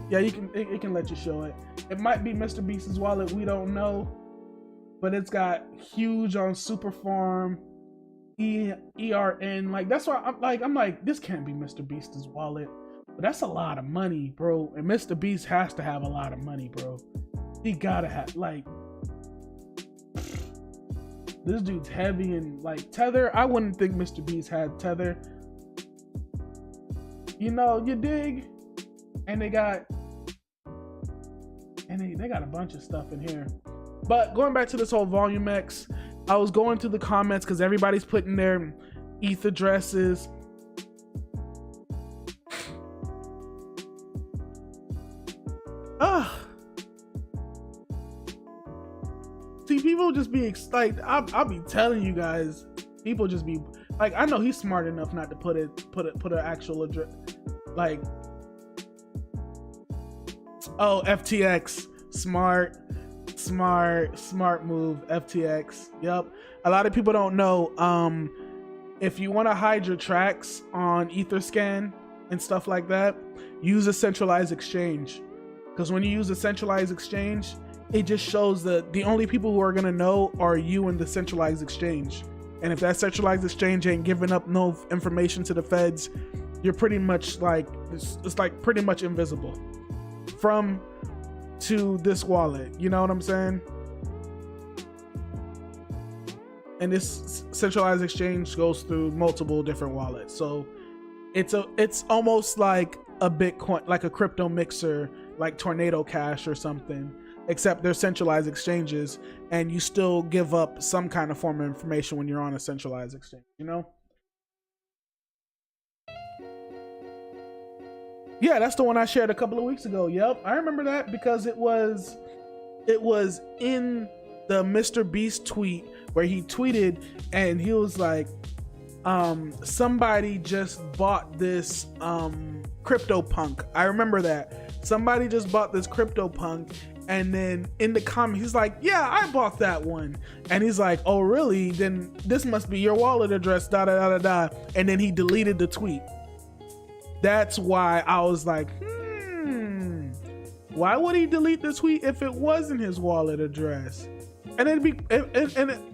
Yeah, it can let you show it. It might be Mr. Beast's wallet, we don't know. But it's got huge on Superfarm, ERN. Like, that's why I'm like, this can't be Mr. Beast's wallet. But that's a lot of money, bro. And Mr. Beast has to have a lot of money, bro. He gotta have, like, this dude's heavy and like Tether. I wouldn't think Mr. Beast had Tether. You know, you dig? And they got a bunch of stuff in here. But going back to this whole Volume X, I was going through the comments because everybody's putting their ETH addresses. See, people just be like, I'll be telling you guys, people just be like, I know he's smart enough not to put an actual address, like, oh, FTX, smart move, FTX. Yep. A lot of people don't know, if you want to hide your tracks on Etherscan and stuff like that, use a centralized exchange. Because when you use a centralized exchange, it just shows that the only people who are going to know are you and the centralized exchange. And if that centralized exchange ain't giving up no information to the feds, you're pretty much like, it's like pretty much invisible from to this wallet. You know what I'm saying? And this centralized exchange goes through multiple different wallets. So it's almost like a Bitcoin, like a crypto mixer, like Tornado Cash or something, except they're centralized exchanges and you still give up some kind of form of information when you're on a centralized exchange, you know? Yeah, that's the one I shared a couple of weeks ago. Yep, I remember that because it was in the Mr. Beast tweet where he tweeted and he was like, somebody just bought this CryptoPunk. I remember that. Somebody just bought this CryptoPunk, and then in the comment he's like, yeah, I bought that one. And he's like, oh really? Then this must be your wallet address, da da da da da. And then he deleted the tweet. That's why I was like, why would he delete the tweet if it wasn't his wallet address? And it'd be,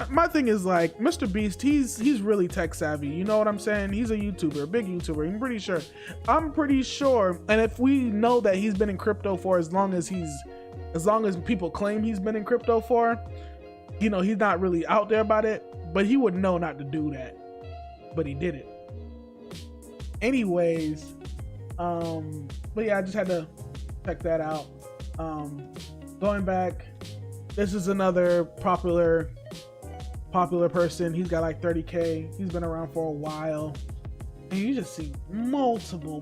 my thing is like, Mr. Beast, he's really tech savvy. You know what I'm saying? He's a YouTuber, a big YouTuber. I'm pretty sure. And if we know that he's been in crypto for as long as people claim he's been in crypto for, you know, he's not really out there about it, but he would know not to do that. But he did it. Anyways, but yeah, I just had to check that out. Going back, this is another popular person. He's got like 30K. He's been around for a while. And you just see multiple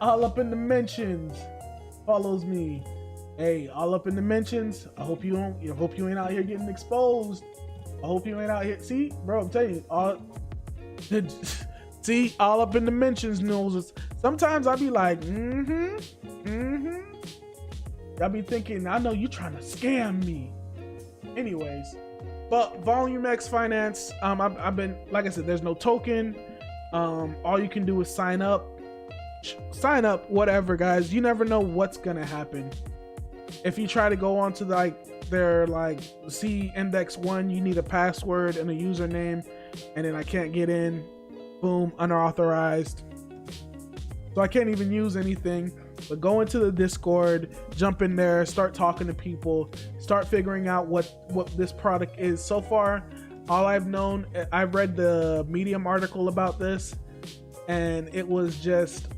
all up in the mentions. Follows me. Hey, all up in the mentions. I hope you ain't out here getting exposed. I hope you ain't out here. See, bro, I'm telling you, all up in the mentions news. Sometimes I be like, I be thinking, I know you trying to scam me. Anyways, but Volume X Finance, I've been, like I said, there's no token. All you can do is sign up, whatever, guys. You never know what's gonna happen. If you try to go onto their C index 1, you need a password and a username, and then I can't get in. Boom, unauthorized. So I can't even use anything. But go into the Discord, jump in there, start talking to people, start figuring out what this product is. So far, all I've known, I've read the Medium article about this, and it was just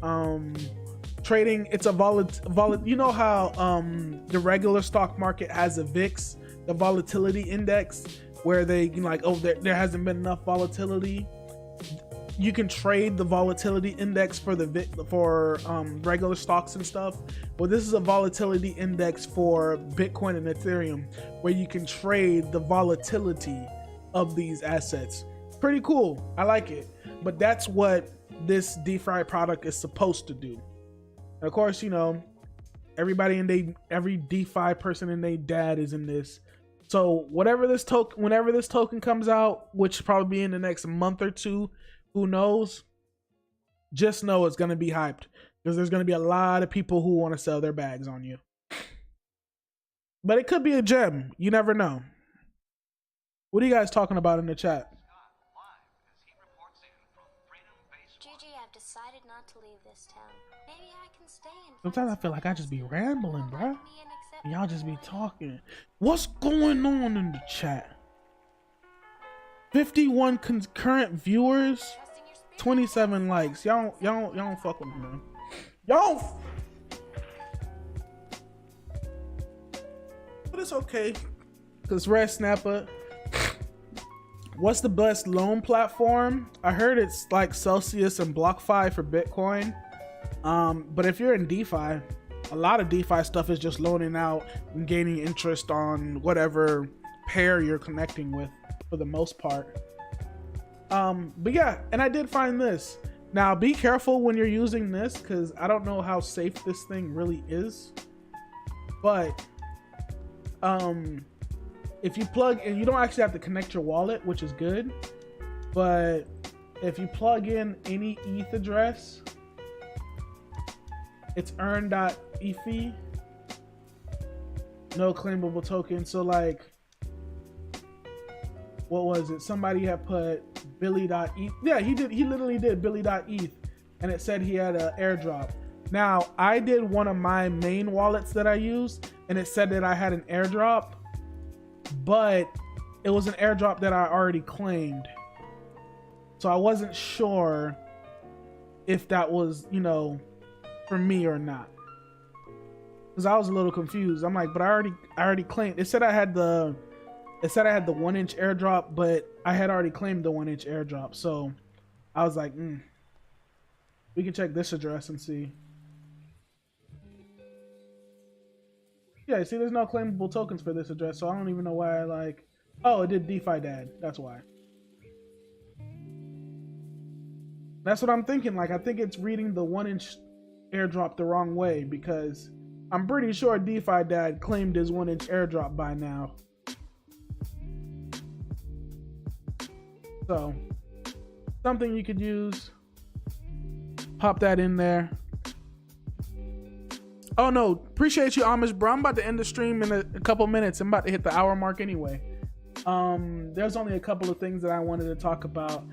trading. It's a you know how the regular stock market has a VIX, the volatility index, where they like, oh, there hasn't been enough volatility. You can trade the volatility index for regular stocks and stuff. Well, this is a volatility index for Bitcoin and Ethereum, where you can trade the volatility of these assets. Pretty cool. I like it. But that's what this DeFi product is supposed to do. And of course, you know, every DeFi person and their dad is in this. So whenever this token comes out, which probably be in the next month or two, who knows? Just know it's going to be hyped because there's going to be a lot of people who want to sell their bags on you. But it could be a gem. You never know. What are you guys talking about in the chat? Gigi, I've decided not to leave this town. Maybe I can stay and sometimes I feel like I just be rambling, bro. Y'all just be talking. What's going on in the chat? 51 concurrent viewers, 27 likes. Y'all don't fuck with me, man. but it's okay. Cause Red Snapper, what's the best loan platform? I heard it's like Celsius and BlockFi for Bitcoin. But if you're in DeFi, a lot of DeFi stuff is just loaning out and gaining interest on whatever pair you're connecting with for the most part. But yeah, and I did find this. Now be careful when you're using this, because I don't know how safe this thing really is. But if you plug in, you don't actually have to connect your wallet, which is good. But if you plug in any ETH address, it's earn.efi, no claimable token. So like, what was it? Somebody had put Billy.eth. Yeah, he literally did Billy.eth, and it said he had an airdrop. Now, I did one of my main wallets that I use, and it said that I had an airdrop, but it was an airdrop that I already claimed. So I wasn't sure if that was, you know, for me or not. Because I was a little confused. I'm like, but I already claimed. It said I had the 1-inch airdrop, but I had already claimed the 1-inch airdrop. So I was like, we can check this address and see. Yeah, see, there's no claimable tokens for this address, so I don't even know why oh, it did DeFi Dad. That's why. That's what I'm thinking. Like, I think it's reading the 1-inch airdrop the wrong way, because I'm pretty sure DeFi Dad claimed his 1-inch airdrop by now. So, something you could use. Pop that in there. Oh no, appreciate you, Amish bro. I'm about to end the stream in a couple minutes. I'm about to hit the hour mark anyway. There's only a couple of things that I wanted to talk about.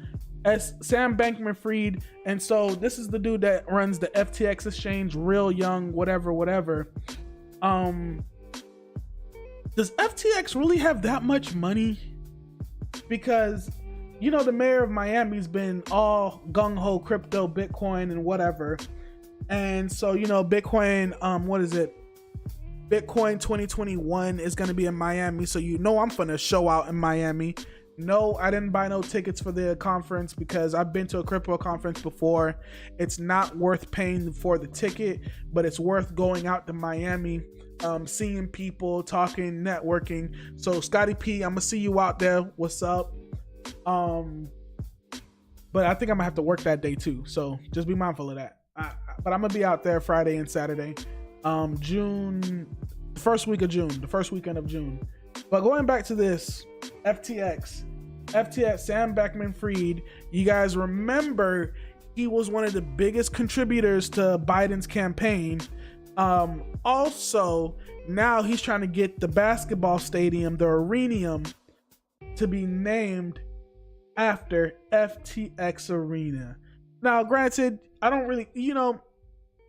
As Sam Bankman-Fried, and so this is the dude that runs the FTX exchange, real young, whatever. Does FTX really have that much money? Because, you know, the mayor of Miami's been all gung-ho crypto, Bitcoin, and whatever. And so, you know, Bitcoin, what is it? Bitcoin 2021 is going to be in Miami. So, you know, I'm going to show out in Miami. No, I didn't buy no tickets for the conference because I've been to a crypto conference before. It's not worth paying for the ticket, but it's worth going out to Miami, seeing people, talking, networking. So, Scotty P, I'm going to see you out there. What's up? But I think I'm going to have to work that day too. So, just be mindful of that. But I'm gonna be out there Friday and Saturday, the first weekend of June. But going back to this, FTX, Sam Bankman-Fried, you guys remember he was one of the biggest contributors to Biden's campaign. Also, now he's trying to get the basketball stadium, the Areneum, to be named after FTX Arena. Now, granted, I don't really, you know,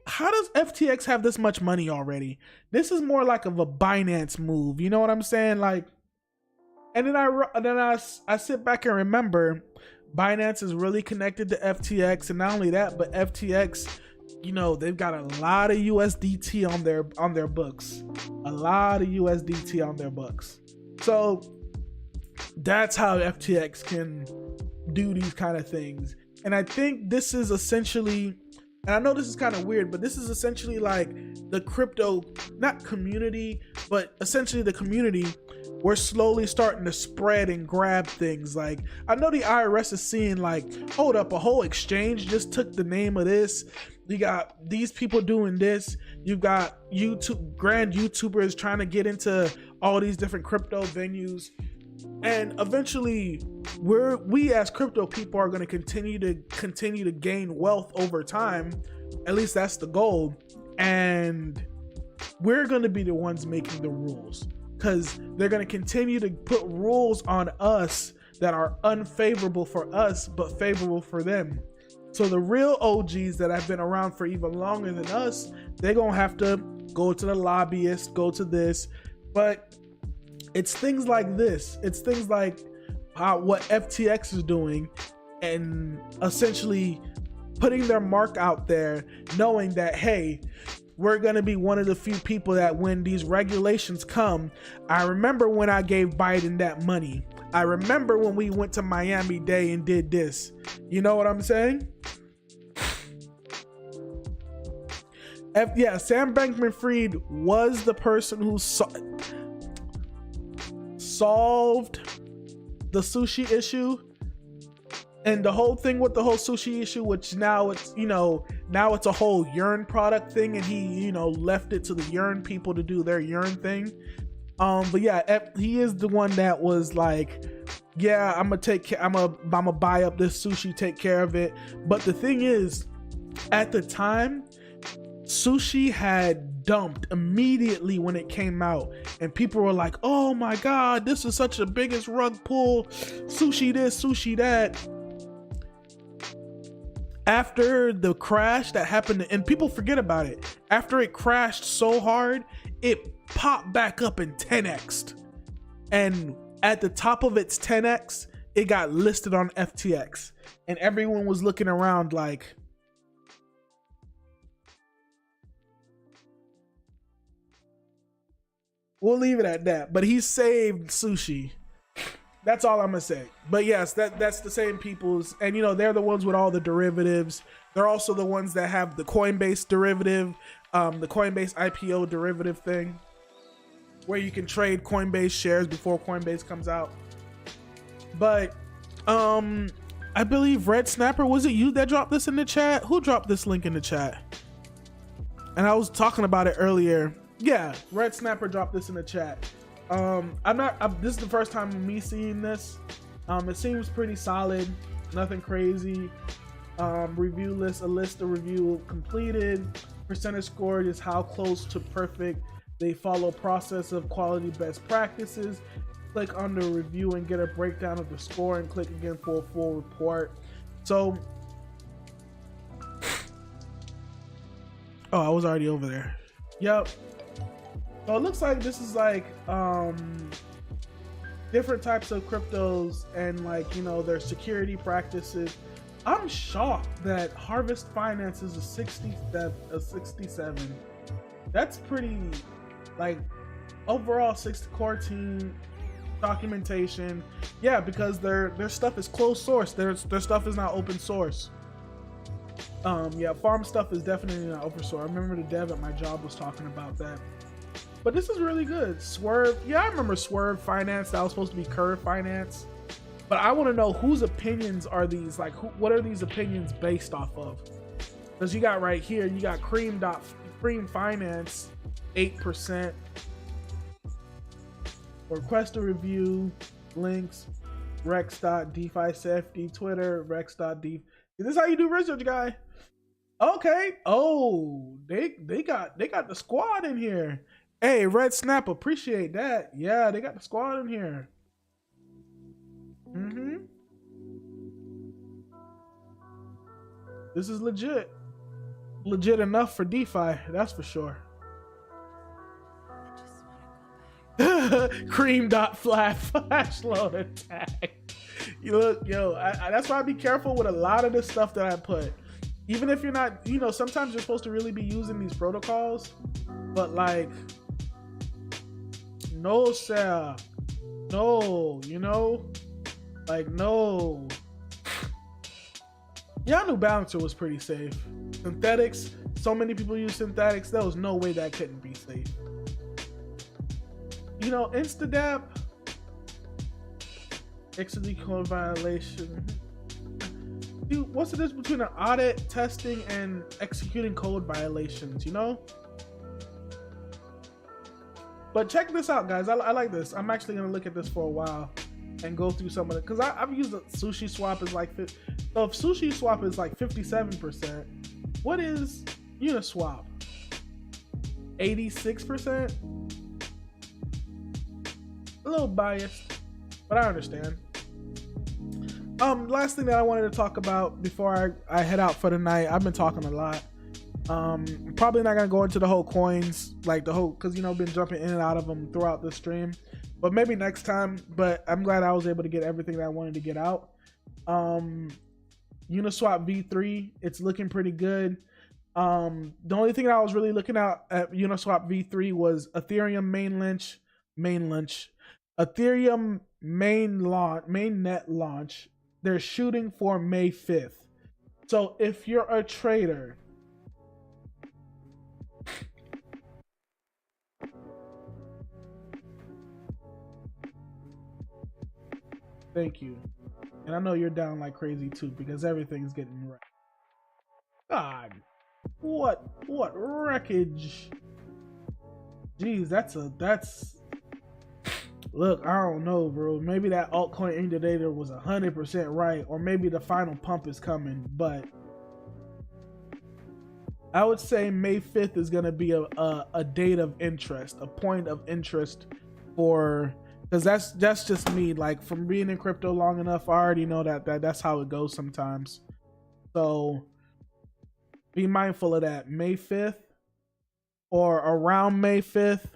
how does FTX have this much money already? This is more like of a Binance move. You know what I'm saying? Like, and then I sit back and remember Binance is really connected to FTX, and not only that, but FTX, you know, they've got a lot of USDT on their books, a lot of USDT on their books. So that's how FTX can do these kind of things. And I think this is essentially, and I know this is kind of weird, but this is essentially like the crypto, not community, but essentially the community. We're slowly starting to spread and grab things. Like, I know the IRS is seeing like, hold up, a whole exchange just took the name of this. You got these people doing this. You've got grand YouTubers trying to get into all these different crypto venues. And eventually, we as crypto people are going to continue to gain wealth over time. At least that's the goal. And we're going to be the ones making the rules, because they're going to continue to put rules on us that are unfavorable for us, but favorable for them. So the real OGs that have been around for even longer than us, they're going to have to go to the lobbyists, go to this. But it's things like this. It's things like what FTX is doing, and essentially putting their mark out there, knowing that, hey, we're going to be one of the few people that when these regulations come, I remember when I gave Biden that money. I remember when we went to Miami Day and did this. You know what I'm saying? Sam Bankman-Fried was the person who solved the sushi issue. And the whole thing with the whole sushi issue, which now it's, now it's a whole urine product thing, and he, left it to the urine people to do their urine thing. But yeah, he is the one that was like, yeah, I'm gonna buy up this sushi, take care of it. But the thing is, at the time, sushi had dumped immediately when it came out, and people were like, oh my god, this is such the biggest rug pull, sushi this, sushi that. After the crash that happened, and people forget about it, after it crashed so hard, it popped back up in 10x. And at the top of its 10x, it got listed on FTX. And everyone was looking around like, we'll leave it at that. But he saved sushi. That's all I'm gonna say. But yes, that's the same people's, and they're the ones with all the derivatives. They're also the ones that have the Coinbase derivative, the Coinbase IPO derivative thing, where you can trade Coinbase shares before Coinbase comes out. But I believe Red Snapper, was it you that dropped this in the chat? Who dropped this link in the chat? And I was talking about it earlier. Yeah, Red Snapper dropped this in the chat. This is the first time of me seeing this. It seems pretty solid, nothing crazy. Review list, a list of review completed. Percentage scored is how close to perfect they follow process of quality best practices. Click on the review and get a breakdown of the score, and click again for a full report. So, oh, I was already over there. Yep. So it looks like this is like different types of cryptos and their security practices. I'm shocked that Harvest Finance is a 67. That's pretty, overall 60 core team documentation. Yeah, because their stuff is closed source. Their stuff is not open source. Yeah, farm stuff is definitely not open source. I remember the dev at my job was talking about that. But this is really good. Swerve, yeah, I remember Swerve Finance. That was supposed to be Curve Finance. But I want to know whose opinions are these? What are these opinions based off of? Because you got right here, you got Cream Finance, 8%. Request a review, links, rex.defi safety, Twitter, rex.defi. Is this how you do research, guy? Okay. Oh, they got the squad in here. Hey, Red Snap, appreciate that. Yeah, they got the squad in here. This is legit. Legit enough for DeFi, that's for sure. Cream.flash load attack. You look, that's why I be careful with a lot of this stuff that I put. Even if you're not, sometimes you're supposed to really be using these protocols, but no, sir. No, no. Yeah, I knew Balancer was pretty safe. Synthetics, so many people use synthetics, there was no way that couldn't be safe. Instadap, execute code violation. Dude, what's the difference between an audit, testing, and executing code violations, But check this out, guys. I like this. I'm actually going to look at this for a while and go through some of it. Because I've used Sushi Swap as so if Sushi Swap is 57%, what is Uniswap? 86%? A little biased, but I understand. Last thing that I wanted to talk about before I head out for the night. I've been talking a lot. Probably not gonna go into the whole coins, because been jumping in and out of them throughout the stream, but maybe next time. But I'm glad I was able to get everything that I wanted to get out. Uniswap V3, it's looking pretty good. The only thing that I was really looking at Uniswap V3 was Ethereum Ethereum mainnet launch. They're shooting for May 5th. So if you're a trader, thank you. And I know you're down like crazy too because everything's getting wrecked. God, what wreckage? Jeez, that's. Look, I don't know, bro. Maybe that altcoin indicator was 100% right, or maybe the final pump is coming. But I would say May 5th is gonna be a date of interest, a point of interest for. Because that's just me. Like, from being in crypto long enough, I already know that's how it goes sometimes. So be mindful of that. May 5th or around May 5th.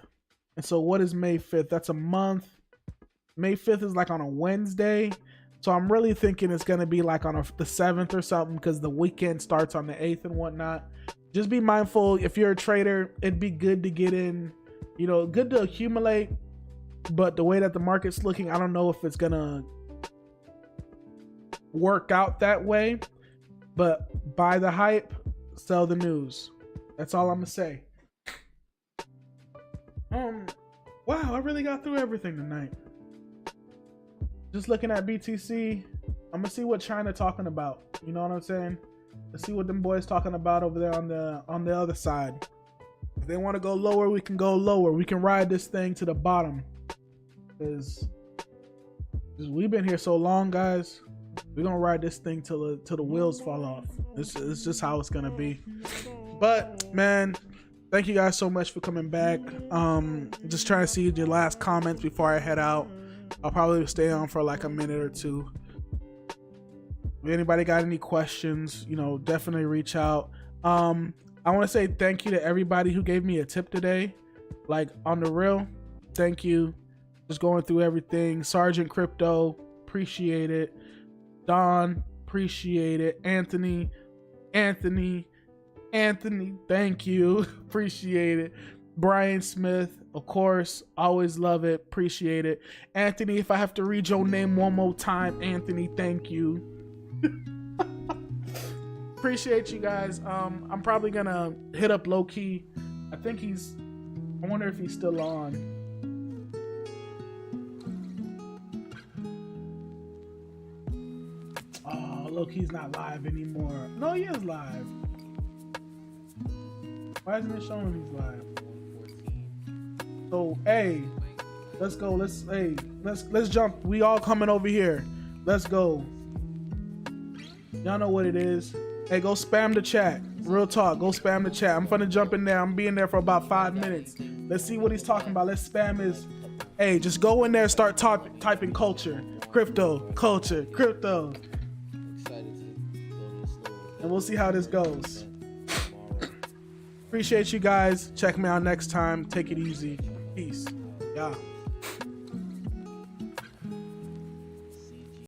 And so what is May 5th? That's a month. May 5th is like on a Wednesday. So I'm really thinking it's going to be like on the 7th or something because the weekend starts on the 8th and whatnot. Just be mindful. If you're a trader, it'd be good to get in, good to accumulate. But the way that the market's looking, I don't know if it's going to work out that way. But buy the hype, sell the news. That's all I'm going to say. Wow, I really got through everything tonight. Just looking at BTC, I'm gonna see what China talking about. You know what I'm saying? Let's see what them boys talking about over there on the other side. If they want to go lower, we can go lower. We can ride this thing to the bottom. Cause we've been here so long, guys. We're gonna ride this thing till the wheels fall off. It's just how it's gonna be. But man, thank you guys so much for coming back. Just trying to see your last comments before I head out. I'll probably stay on for like a minute or two. If anybody got any questions, definitely reach out. I want to say thank you to everybody who gave me a tip today. Like, on the real, thank you. Just going through everything. Sergeant Crypto, appreciate it. Don, appreciate it. Anthony, thank you. Appreciate it. Brian Smith, of course, always love it. Appreciate it. Anthony, if I have to read your name one more time, Anthony, thank you. Appreciate you guys. I'm probably gonna hit up low key. I wonder if he's still on. Oh, low key's not live anymore. No, he is live. Why isn't it showing he's live? So, hey, let's go. Let's jump. We all coming over here. Let's go. Y'all know what it is. Hey, go spam the chat. Real talk. Go spam the chat. I'm gonna jump in there. I'm being there for about 5 minutes. Let's see what he's talking about. Let's spam his. Hey, just go in there and start typing culture, crypto, culture, crypto. And we'll see how this goes. Appreciate you guys. Check me out next time. Take it easy. Peace. Yeah.